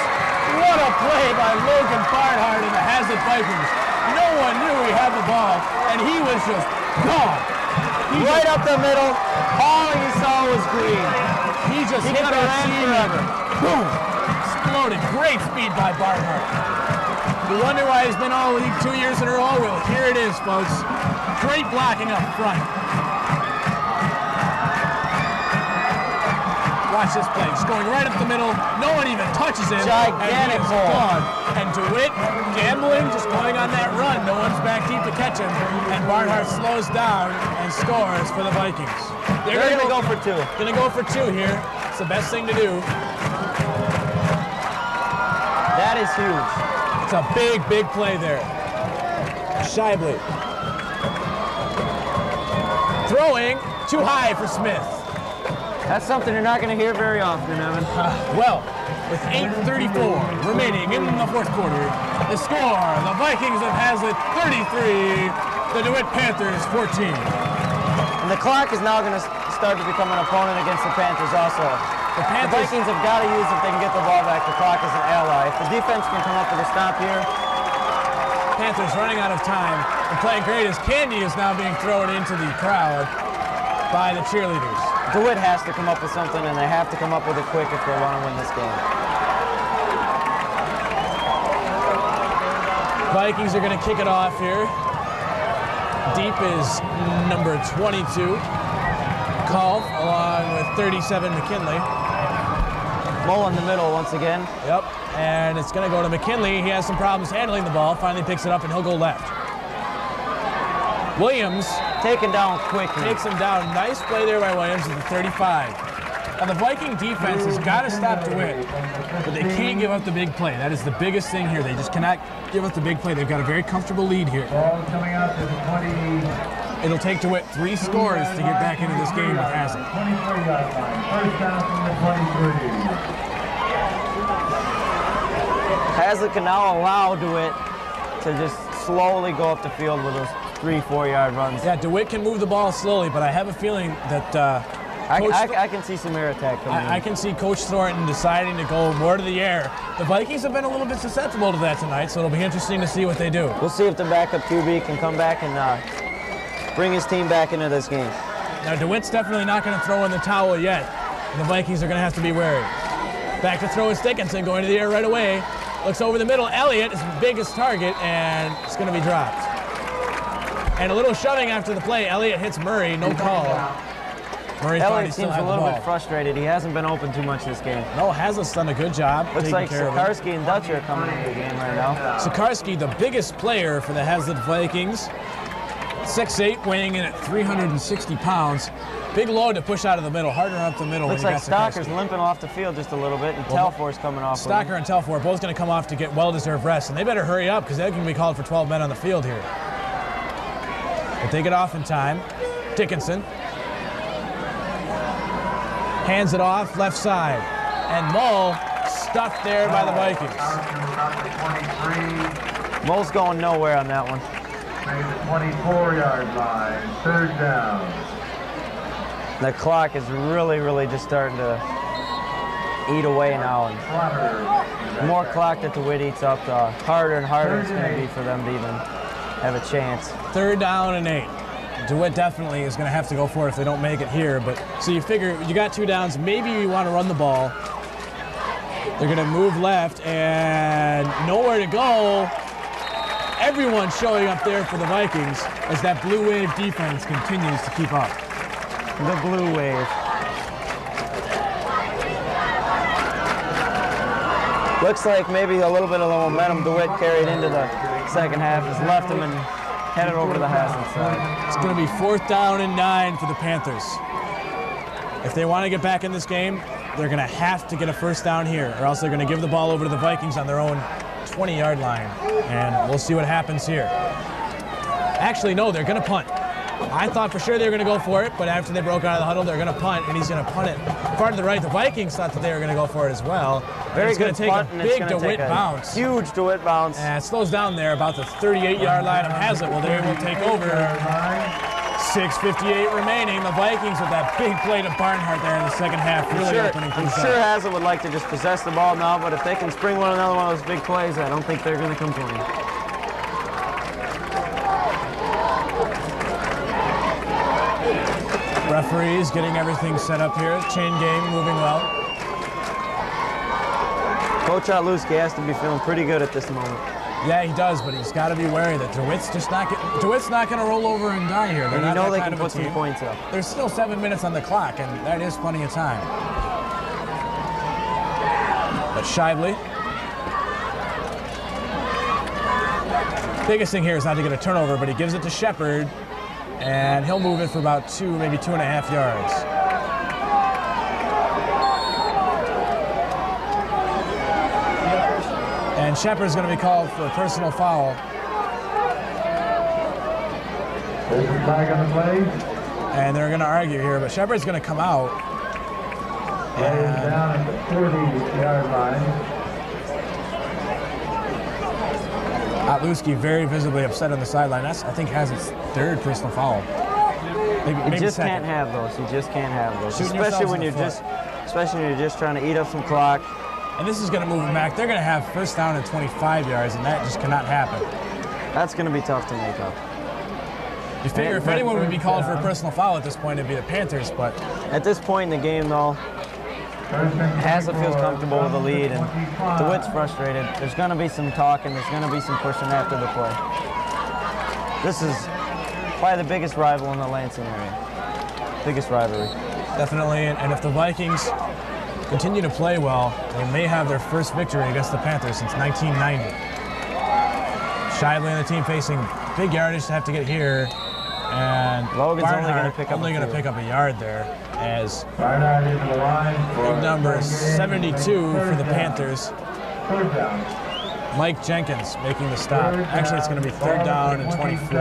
What a play by Logan Barnhart and the Hazlitt Vikings. No one knew he had the ball, and he was just gone. right up the middle. All he saw was green. He just hit could have that ran seam. forever. Boom! Exploded. Great speed by Barnhart. You wonder why he's been all league 2 years in a row? Well, here it is, folks. Great blocking up front. Watch this play. Just going right up the middle. No one even touches him. Gigantic hole. And DeWitt gambling, just going on that run. No one's back deep to catch him. And Barnhart slows down and scores for the Vikings. They're going to go for two. Going to go for two here. It's the best thing to do. That is huge. It's a big, big play there. Shibley. Throwing too high for Smith. That's something you're not going to hear very often, Evan. Well, with 8:34 remaining in the fourth quarter, the score, the Vikings of Hazlitt 33, the DeWitt Panthers 14. And the clock is now going to start to become an opponent against the Panthers also. The Vikings have got to use, if they can get the ball back, the clock as an ally. If the defense can come up with a stop here. Panthers running out of time and playing great as candy is now being thrown into the crowd by the cheerleaders. DeWitt has to come up with something, and they have to come up with it quick if they want to win this game. Vikings are going to kick it off here. Deep is number 22, Culf, along with 37, McKinley. Mull in the middle once again. Yep, and it's going to go to McKinley. He has some problems handling the ball. Finally picks it up, and he'll go left. Williams taken down quickly. Takes him down. Nice play there by Williams at the 35. Now the Viking defense has got to stop DeWitt, but they can't give up the big play. That is the biggest thing here. They just cannot give up the big play. They've got a very comfortable lead here. Ball coming out to the 20. It'll take DeWitt 3 scores to get back into this game with Hazlitt. 23-yard line. First down from the 23. Hazlitt can now allow DeWitt to just slowly go up the field with those 3-4 yard runs. Yeah, DeWitt can move the ball slowly, but I have a feeling that I can see some air attack coming in. I can see Coach Thornton deciding to go more to the air. The Vikings have been a little bit susceptible to that tonight, so it'll be interesting to see what they do. We'll see if the backup QB can come back and bring his team back into this game. Now, DeWitt's definitely not going to throw in the towel yet. The Vikings are going to have to be wary. Back to throw is Dickinson, going to the air right away. Looks over the middle. Elliott is the biggest target, and it's going to be dropped. And a little shoving after the play. Elliott hits Murray, no call. Murray Elliott seems a little bit frustrated. He hasn't been open too much this game. No, Hazlitt's done a good job. Looks like Sikarsky and Dutcher are coming into the game right now. Sikarsky, the biggest player for the Hazlitt Vikings. 6'8", weighing in at 360 pounds. Big load to push out of the middle, harder up the middle. Looks like Stocker's limping off the field just a little bit, and Telfor's coming off. Stocker and Telfor are both going to come off to get well-deserved rest, and they better hurry up because they're going to be called for 12 men on the field here. But they get off in time. Dickinson hands it off left side, and Mull stuffed there by the Vikings. Mull's going nowhere on that one. The 24-yard line, third down. The clock is really just starting to eat away now. And the more clock that DeWitt eats up, the harder and harder it's going to be for them to even have a chance. 3rd down and 8. DeWitt definitely is going to have to go for it if they don't make it here. But so you figure you got 2 downs. Maybe you want to run the ball. They're going to move left and nowhere to go. Everyone's showing up there for the Vikings as that blue wave defense continues to keep up. The blue wave. Looks like maybe a little bit of the momentum DeWitt carried into the second half has left him and headed over to the Hazlitt side. It's going to be 4th down and 9 for the Panthers. If they want to get back in this game, they're going to have to get a 1st down here, or else they're going to give the ball over to the Vikings on their own 20-yard line, and we'll see what happens here. Actually, no, they're going to punt. I thought for sure they were going to go for it, but after they broke out of the huddle, they're going to punt, and he's going to punt it far to the right. The Vikings thought that they were going to go for it as well. Very good punt. It's going to take a big DeWitt bounce. Huge DeWitt bounce. And it slows down there about the 38-yard line of Hazlitt. Well, they will take over. 6:58 remaining. The Vikings with that big play to Barnhart there in the second half. Really opening things up. I'm sure Hazlitt would like to just possess the ball now, but if they can spring another one of those big plays, I don't think they're going to complain. Referees getting everything set up here. Chain game moving well. Coach Otluski has to be feeling pretty good at this moment. Yeah, he does, but he's got to be wary that DeWitt's not going to roll over and die here. And you know they can put some points up. There's still 7 minutes on the clock, and that is plenty of time. But Shively. Biggest thing here is not to get a turnover, but he gives it to Shepard, and he'll move it for about 2, maybe 2.5 yards. And Shepard's going to be called for a personal foul. Flag on the play. And they're going to argue here, but Shepard's going to come out. Play is down at the 40-yard line. Otluski very visibly upset on the sideline. That's, I think, has its 3rd personal foul. You just can't have those. You just can't have those, especially when you're just trying to eat up some clock. And this is going to move them back. They're going to have first down at 25 yards, and that just cannot happen. That's going to be tough to make up. You figure if anyone would be called for a personal foul at this point, it'd be the Panthers, but at this point in the game, though, Haslett feels comfortable with the lead, and DeWitt's frustrated. There's going to be some talking. There's going to be some pushing after the play. This is probably the biggest rival in the Lansing area. Biggest rivalry. Definitely, and if the Vikings continue to play well, they may have their first victory against the Panthers since 1990. Shively and the team facing big yardage to have to get here, and Logan's Barnhart only going to pick up a yard there, as Barnhart into the line. big number 72 for the Panthers. 3rd down. Mike Jenkins making the stop. Actually, it's going to be 3rd down and 24.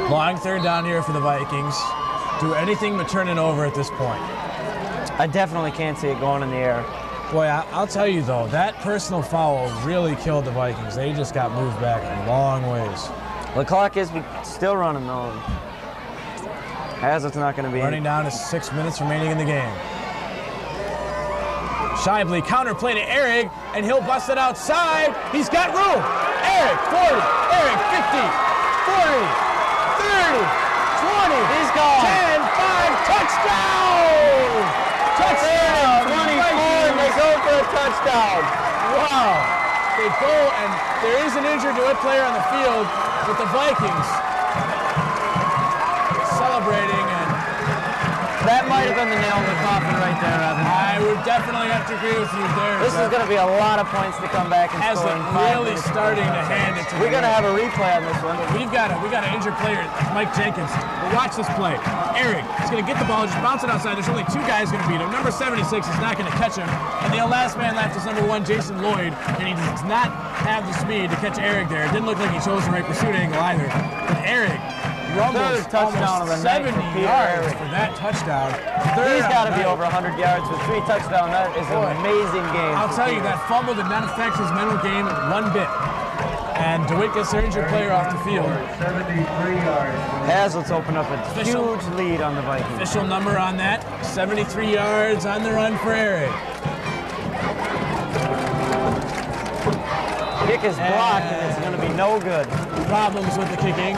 Long 3rd down here for the Vikings. Do anything but turn it over at this point. I definitely can't see it going in the air. Boy, I'll tell you though, that personal foul really killed the Vikings. They just got moved back a long ways. The clock is still running though. Hazlett's not going to be running down to 6 minutes remaining in the game. Shively counterplay to Eric, and he'll bust it outside. He's got room. Eric, 40. Eric, 50. 40. 30. 20. He's gone. 10, 5, touchdown! Touchdown! 24, and they go for a touchdown. Wow. They go, and there is an injured DeWitt player on the field, but the Vikings celebrating, and that might have been the nail in the coffin right there, Evan. I would definitely have to agree with you there. This is going to be a lot of points to come back and score. Really starting to hand it to We're going to have a replay on this one. We've got an injured player, Mike Jenkins. But watch this play. Eric is going to get the ball, just bounce it outside. There's only 2 guys going to beat him. Number 76 is not going to catch him. And the last man left is number 1, Jason Lloyd. And he does not have the speed to catch Eric there. It didn't look like he chose the right pursuit angle either. But Eric rumbles touchdown of the 70 yards for that touchdown. He's got to be over 100 yards with 3 touchdowns. That is an amazing game. I'll tell you, that fumble did not affect his mental game one bit. And DeWitt gets their injured player off the field. 73 yards. Hazlett's opened up a huge lead on the Vikings. Official number on that, 73 yards on the run for Eric. Kick is blocked, and it's going to be no good. Problems with the kicking.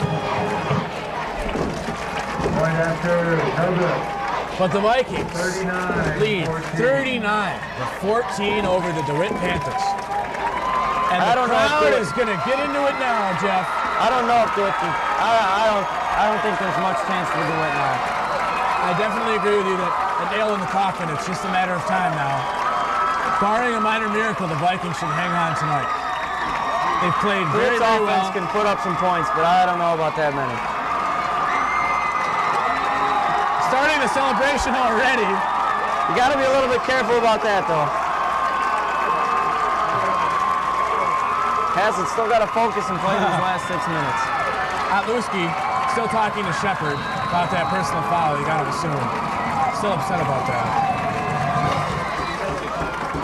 Point after, no good. But the Vikings lead 39-14 over the DeWitt Panthers. And the crowd is going to get into it now, Jeff. I don't know if DeWitt can. I don't think there's much chance for DeWitt now. I definitely agree with you that a nail in the coffin, it's just a matter of time now. Barring a minor miracle, the Vikings should hang on tonight. They've played very, very well. Offense can put up some points, but I don't know about that many. Starting the celebration already. You got to be a little bit careful about that, though. Hasn't still got to focus and play these last 6 minutes. Otluski still talking to Shepard about that personal foul. You got to assume. Still upset about that.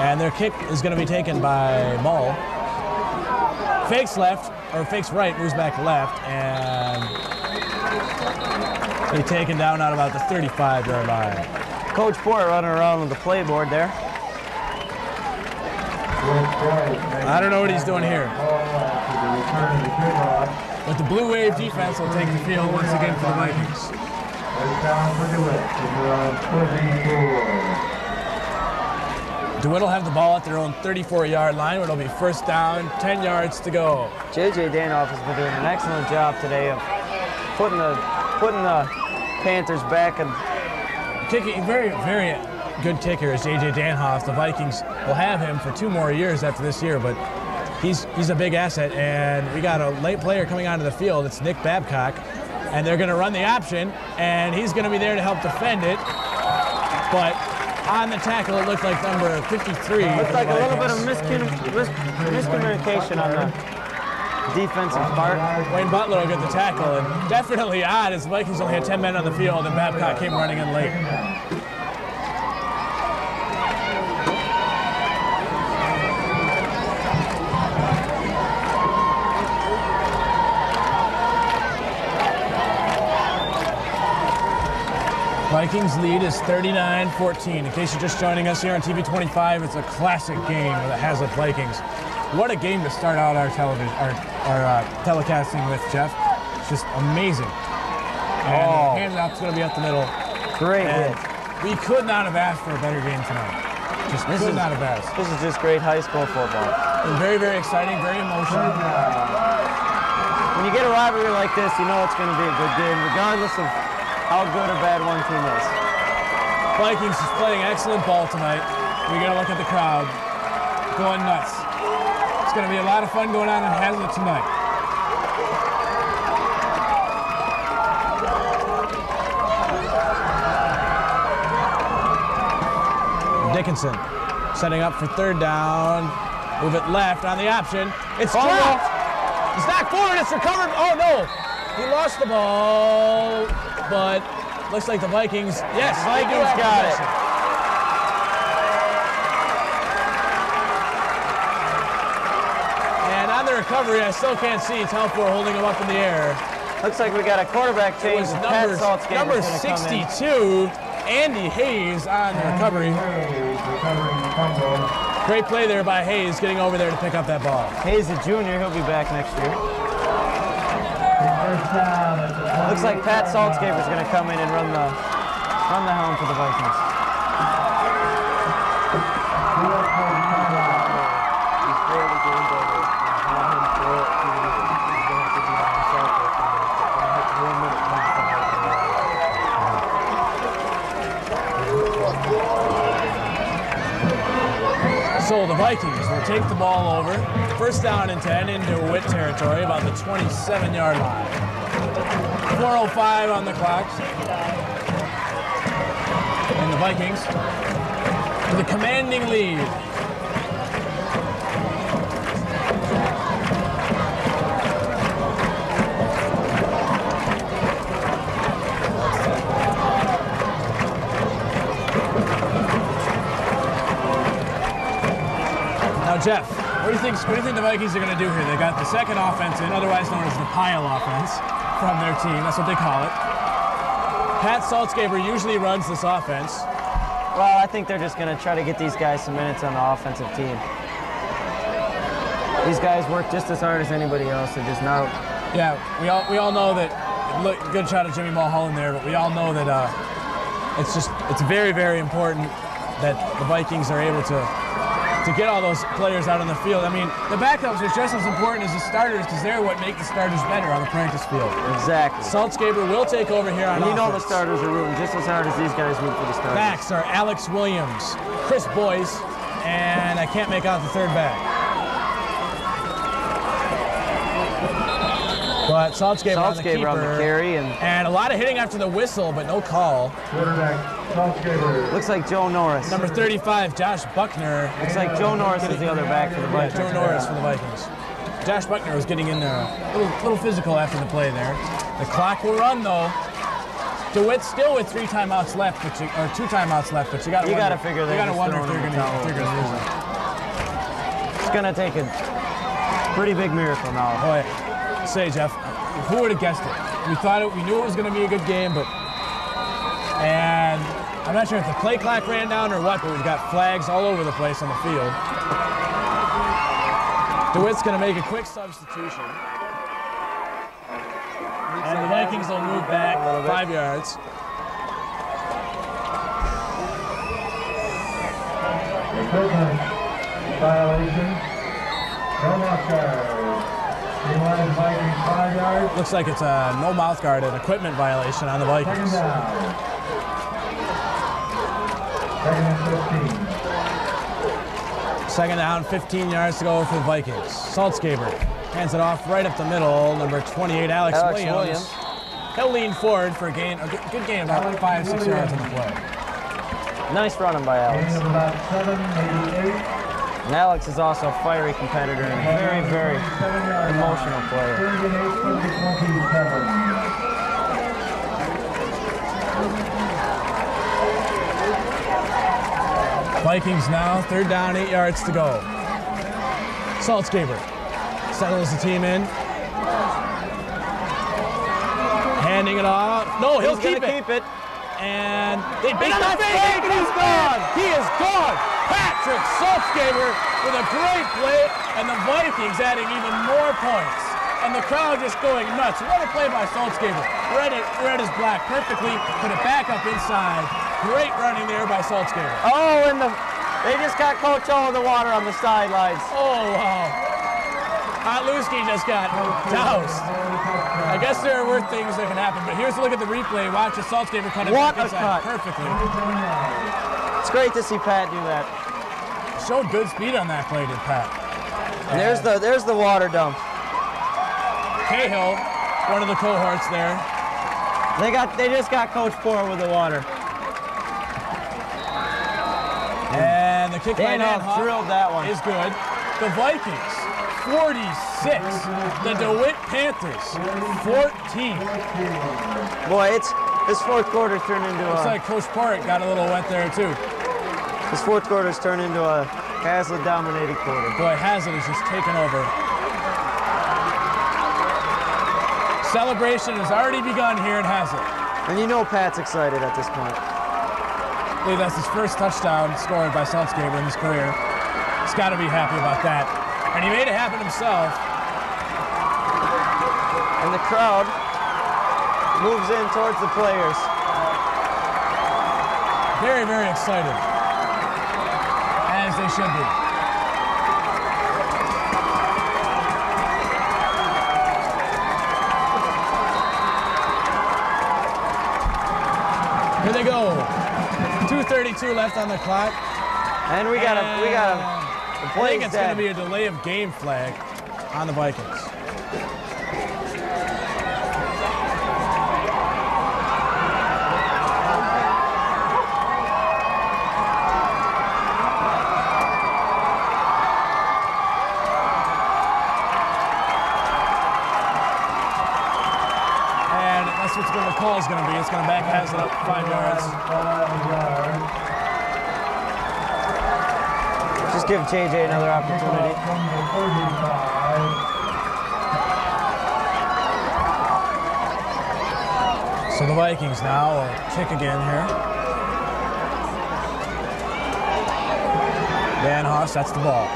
And their kick is going to be taken by Mull. Fakes left, or fakes right, moves back left, and be taken down out about the 35-yard line. Coach Port running around with the playboard there. I don't know what he's doing here. But the Blue Wave defense will take the field once again for the Vikings. First down for DeWitt to the 34. DeWitt will have the ball at their own 34-yard line, where it'll be first down, 10 yards to go. J.J. Danoff has been doing an excellent job today of putting the Panthers back and kicking. Very, very good kicker is J.J. Danhoff. The Vikings will have him for 2 more years after this year, but he's a big asset, and we got a late player coming onto the field. It's Nick Babcock, and they're going to run the option, and he's going to be there to help defend it, but on the tackle, it looked like number 53. Looks like a little bit of miscommunication on the defensive part. Wayne Butler will get the tackle, and definitely odd as the Vikings only had 10 men on the field, and Babcock came running in late. Vikings lead is 39-14. In case you're just joining us here on TV 25, it's a classic game of the Hazlitt Vikings. What a game to start out our telecasting with, Jeff. It's just amazing. And handoff's going to be up the middle. Great hit. We could not have asked for a better game tonight. Could not have asked. This is just great high school football. And very, very exciting, very emotional. When you get a rivalry like this, you know it's going to be a good game, regardless of how good or bad one team is. Vikings is playing excellent ball tonight. We got to look at the crowd going nuts. It's going to be a lot of fun going on in Hazlitt tonight. Dickinson setting up for third down. Move it left on the option. It's dropped. It's knocked forward. It's recovered. Oh no! He lost the ball, but looks like the Vikings. Yes, Vikings got it. And on the recovery, I still can't see Telfor holding him up in the air. Looks like we got a quarterback change. Number 62, Andy Hayes on the recovery. Great play there by Hayes, getting over there to pick up that ball. Hayes, a junior, he'll be back next year. Looks like Pat Saltzgaber's going to come in and run the helm for the Vikings. So the Vikings will take the ball over. First down and 10 into DeWitt territory, about the 27-yard line. 4:05 on the clock. And the Vikings with a commanding lead. Now, Jeff, what do you think the Vikings are going to do here? They got the second offense in, otherwise known as the pile offense, from their team. That's what they call it. Pat Saltzgaber usually runs this offense. Well, I think they're just going to try to get these guys some minutes on the offensive team. These guys work just as hard as anybody else. They're just not. Yeah, we all know that. Look, good shot of Jimmy Mulholland there, but we all know that it's very, very important that the Vikings are able to get all those players out on the field. I mean, the backups are just as important as the starters because they're what make the starters better on the practice field. Exactly. Saltzgaber will take over here on offense. You know the starters are rooting just as hard as these guys root for the starters. Backs are Alex Williams, Chris Boyce, and I can't make out the third back. But Saltzgaber on the keeper. On the carry and a lot of hitting after the whistle, but no call. Quarterback Saltzgaber. Looks like Joe Norris. Number 35, Josh Buckner. Looks like Joe Norris is the other back for the Vikings. Joe Norris for the Vikings. Josh Buckner was getting in there a little physical after the play there. The clock will run though. DeWitt still with 3 timeouts left, or 2 timeouts left, but you got to figure if they're going to lose it. It's going to take a pretty big miracle now. Boy, say Jeff, who would have guessed it? We knew it was going to be a good game, and I'm not sure if the play clock ran down or what, but we've got flags all over the place on the field. DeWitt's going to make a quick substitution. And the Vikings will move back 5 yards. Equipment violation. No mouth guard. Inline Vikings 5 yards. Looks like it's a no mouth guard, an equipment violation on the Vikings. Second down. Second and 15. Second down, 15 yards to go for the Vikings. Saltzgaber hands it off right up the middle. Number 28, Alex Williams. He'll lean forward for a gain, a good gain, about 5-6 yards on the play. Nice running by Alex. Gain of about 7, maybe 8. And Alex is also a fiery competitor and a very, very emotional player. 38 from the 27. Vikings now, third down, 8 yards to go. Saltzgaber settles the team in. Handing it off. No, he'll keep it. And they beat him. He's gone. He is gone. Patrick Saltzgaber with a great play, and the Vikings adding even more points. And the crowd just going nuts. What a play by Saltzgaber. Red is black perfectly. Put it back up inside. Great running there by Saltzgaber. Oh, and they just got Coach O in the water on the sidelines. Oh, wow. Otluski just got doused. I guess there are worse things that can happen, but here's a look at the replay. Watch the Saltzgaber cut it back inside perfectly. It's great to see Pat do that. Showed good speed on that play, did Pat. And there's the water dump. Cahill, one of the cohorts there. They just got Coach Poor with the water. And the kick by Danhoff drilled that one. Is good. The Vikings, 46. The DeWitt Panthers, 14. Boy, this fourth quarter's turned into Looks like Coach Port got a little wet there too. This fourth quarter's turned into a Hazlitt-dominated quarter. Boy, Hazlitt is just taking over. Celebration has already begun here in Hazlitt. And you know Pat's excited at this point. I believe that's his first touchdown scored by Saltzgaber in his career. He's got to be happy about that. And he made it happen himself. And the crowd moves in towards the players. Very, very excited. As they should be. Here they go. 2:32 left on the clock. And we got a I think it's going to be a delay of game flag on the Vikings. And that's what the call is going to be. It's going to back Hazlitt up 5 yards. Just give JJ another opportunity. So the Vikings now will kick again here. Danhoff sets the ball.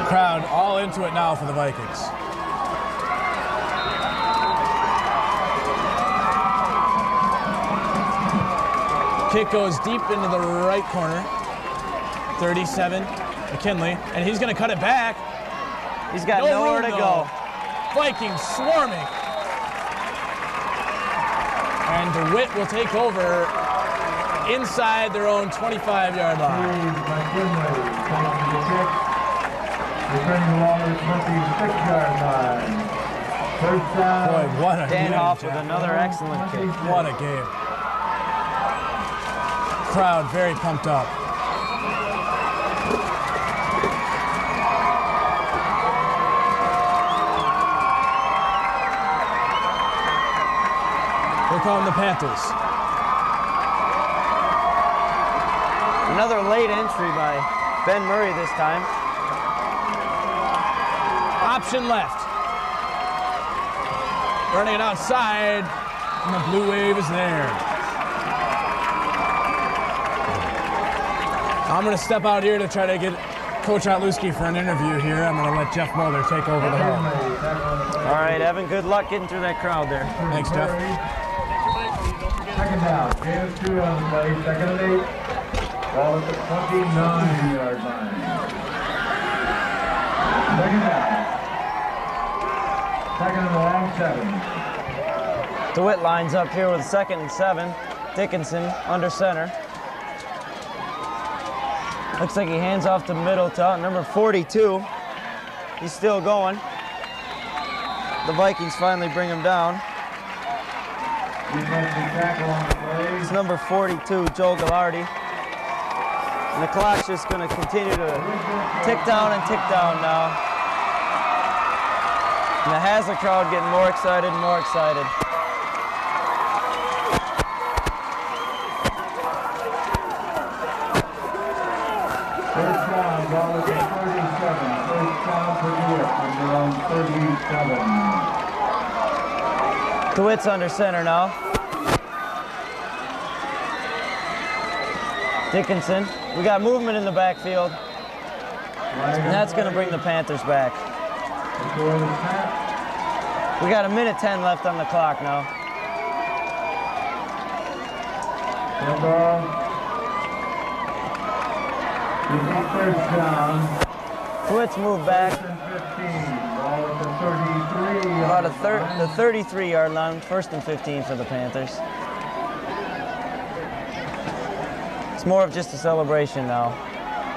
Crowd all into it now for the Vikings. Kick goes deep into the right corner. 37, McKinley, and he's going to cut it back. He's got nowhere to go. Vikings swarming. And DeWitt will take over inside their own 25-yard line. Returning along the 26-yard line. First down. Boy, what a Danhoff game, with another excellent kick. What a game. Crowd very pumped up. Here come the Panthers. Another late entry by Ben Murray this time. Option left. Running it outside, and the blue wave is there. I'm going to step out here to try to get Coach Otluski for an interview here. I'm going to let Jeff Mulder take over the helm. All right, Evan, good luck getting through that crowd there. Thanks, Jeff. Second down. Gain of 2 on the play. Second and 8. Ball at the 29-yard line. Second down. Second and a long 7. DeWitt lines up here with 2nd and 7. Dickinson under center. Looks like he hands off the middle to number 42. He's still going. The Vikings finally bring him down. It's number 42, Joe Gallardi. And the clock's just going to continue to tick down and tick down now. And the Hazlet crowd getting more excited and more excited. First down, ball is at 37. First down for DeWitt from around 37. DeWitt's under center now. Dickinson. We got movement in the backfield. And that's going to bring the Panthers back. We got 1:10 left on the clock now. First down. DeWitt's moved back. About the 33-yard line, 1st and 15 for the Panthers. It's more of just a celebration now.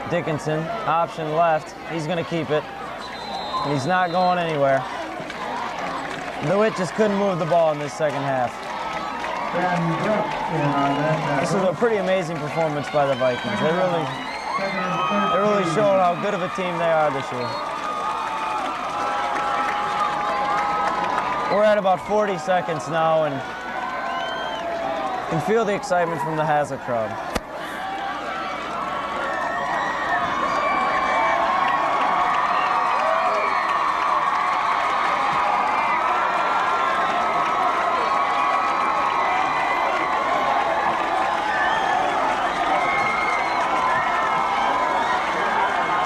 Dickinson, option left. He's going to keep it. And he's not going anywhere. DeWitt just couldn't move the ball in this second half. This is a pretty amazing performance by the Vikings. They really showed how good of a team they are this year. We're at about 40 seconds now, and you can feel the excitement from the Hazlet crowd.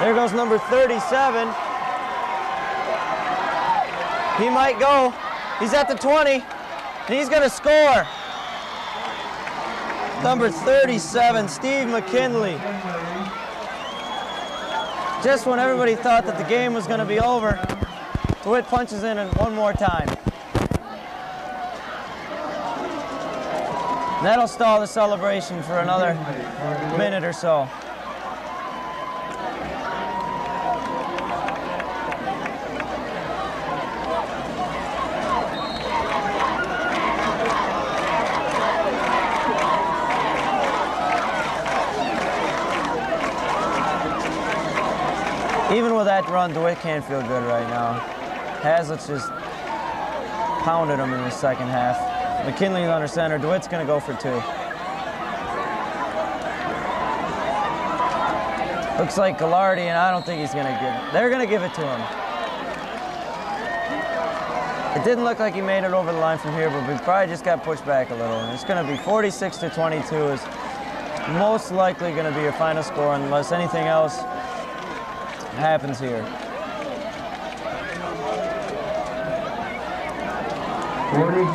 There goes number 37. He might go. He's at the 20, and he's going to score. Number 37, Steve McKinley. Just when everybody thought that the game was going to be over, DeWitt punches in one more time. And that'll stall the celebration for another minute or so. Even with that run, DeWitt can't feel good right now. Hazlitt's just pounded him in the second half. McKinley's under center. DeWitt's going to go for 2. Looks like Gallardi, and I don't think he's going to give it. They're going to give it to him. It didn't look like he made it over the line from here, but we probably just got pushed back a little. And it's going to be 46-22 is most likely going to be your final score unless anything else happens here. 46-22.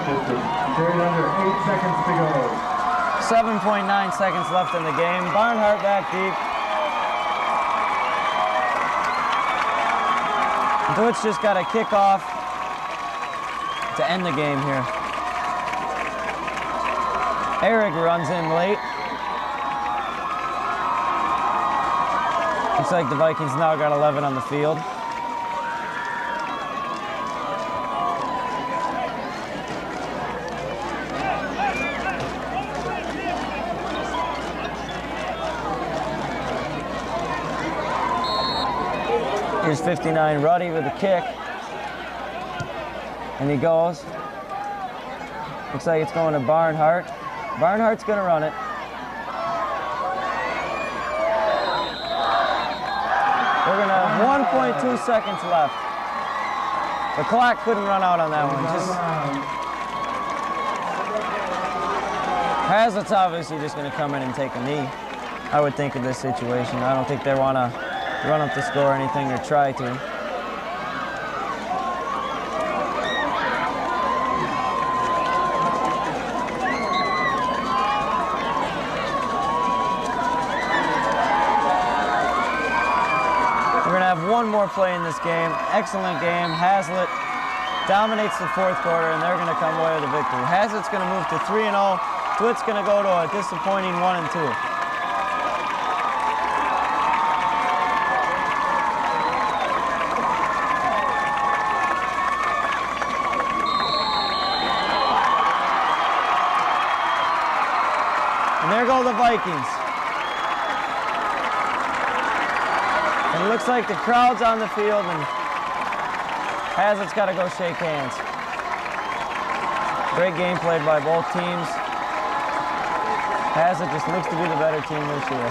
Just a straight under 8 seconds to go. 7.9 seconds left in the game. Barnhart back deep. DeWitt's just got a kickoff to end the game here. Eric runs in late. Looks like the Vikings now got 11 on the field. Here's 59 Ruddy with a kick. And he goes. Looks like it's going to Barnhart. Barnhart's going to run it. We're going to have 1.2 seconds left. The clock couldn't run out on that one. Hazlitt's obviously just going to come in and take a knee, I would think, in this situation. I don't think they want to run up the score or anything or try to. more play in this game. Excellent game. Hazlitt dominates the fourth quarter, and they're going to come away with a victory. Hazlitt's going to move to 3-0. DeWitt's going to go to a disappointing 1-2. And there go the Vikings. And it looks like the crowd's on the field, and Hazlitt's got to go shake hands. Great game played by both teams. Hazlitt just looks to be the better team this year.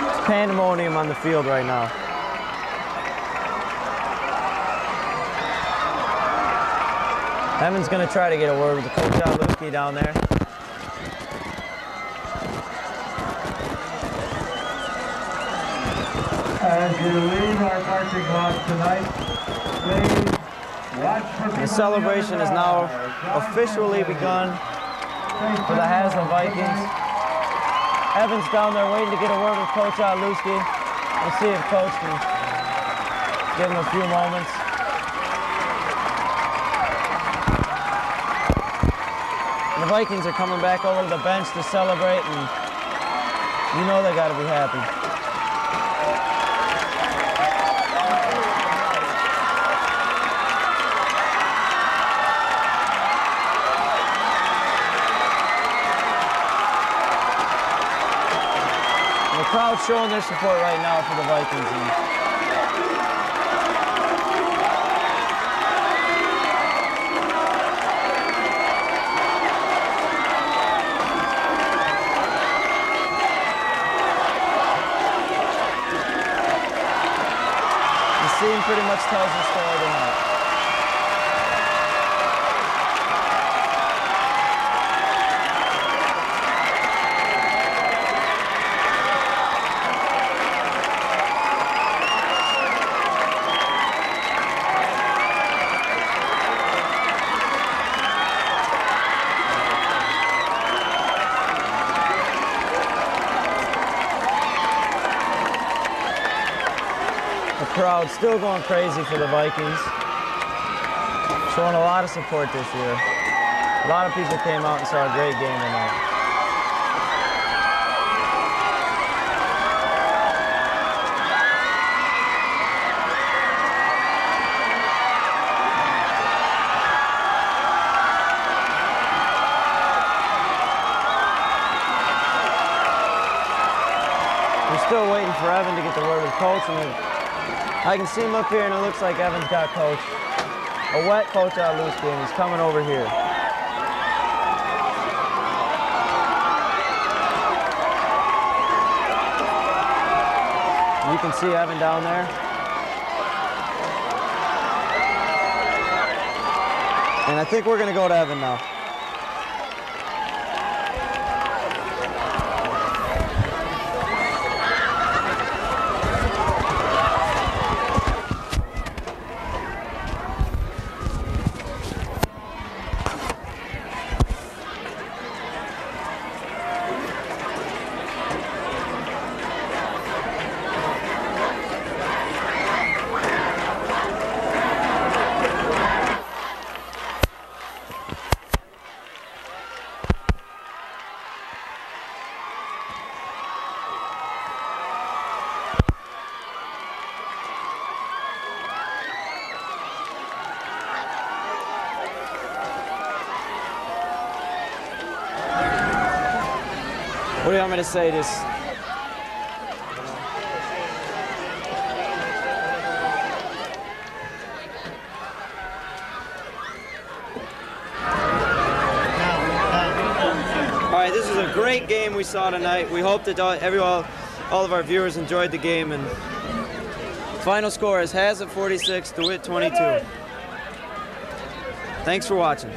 It's pandemonium on the field right now. Evan's going to try to get a word with Coach Alewski down there. As you leave our marching lot tonight, please watch for The celebration is now officially begun for the Hazlitt Vikings. Evan's down there waiting to get a word with Coach Alewski. We'll see if Coach can give him a few moments. And the Vikings are coming back over to the bench to celebrate, and you know they got to be happy. The crowd's showing their support right now for the Vikings. The scene pretty much tells the story tonight. The crowd's still going crazy for the Vikings. Showing a lot of support this year. A lot of people came out and saw a great game tonight. We're still waiting for Evan to get the word with Coach, and I can see him up here, and it looks like Evan's got Coach. A wet Coach Alewski, and he's coming over here. You can see Evan down there. And I think we're going to go to Evan now. What do you want me to say? This. All right, this is a great game we saw tonight. We hope that all of our viewers enjoyed the game. And final score is Hazlitt 46, DeWitt 22. Thanks for watching.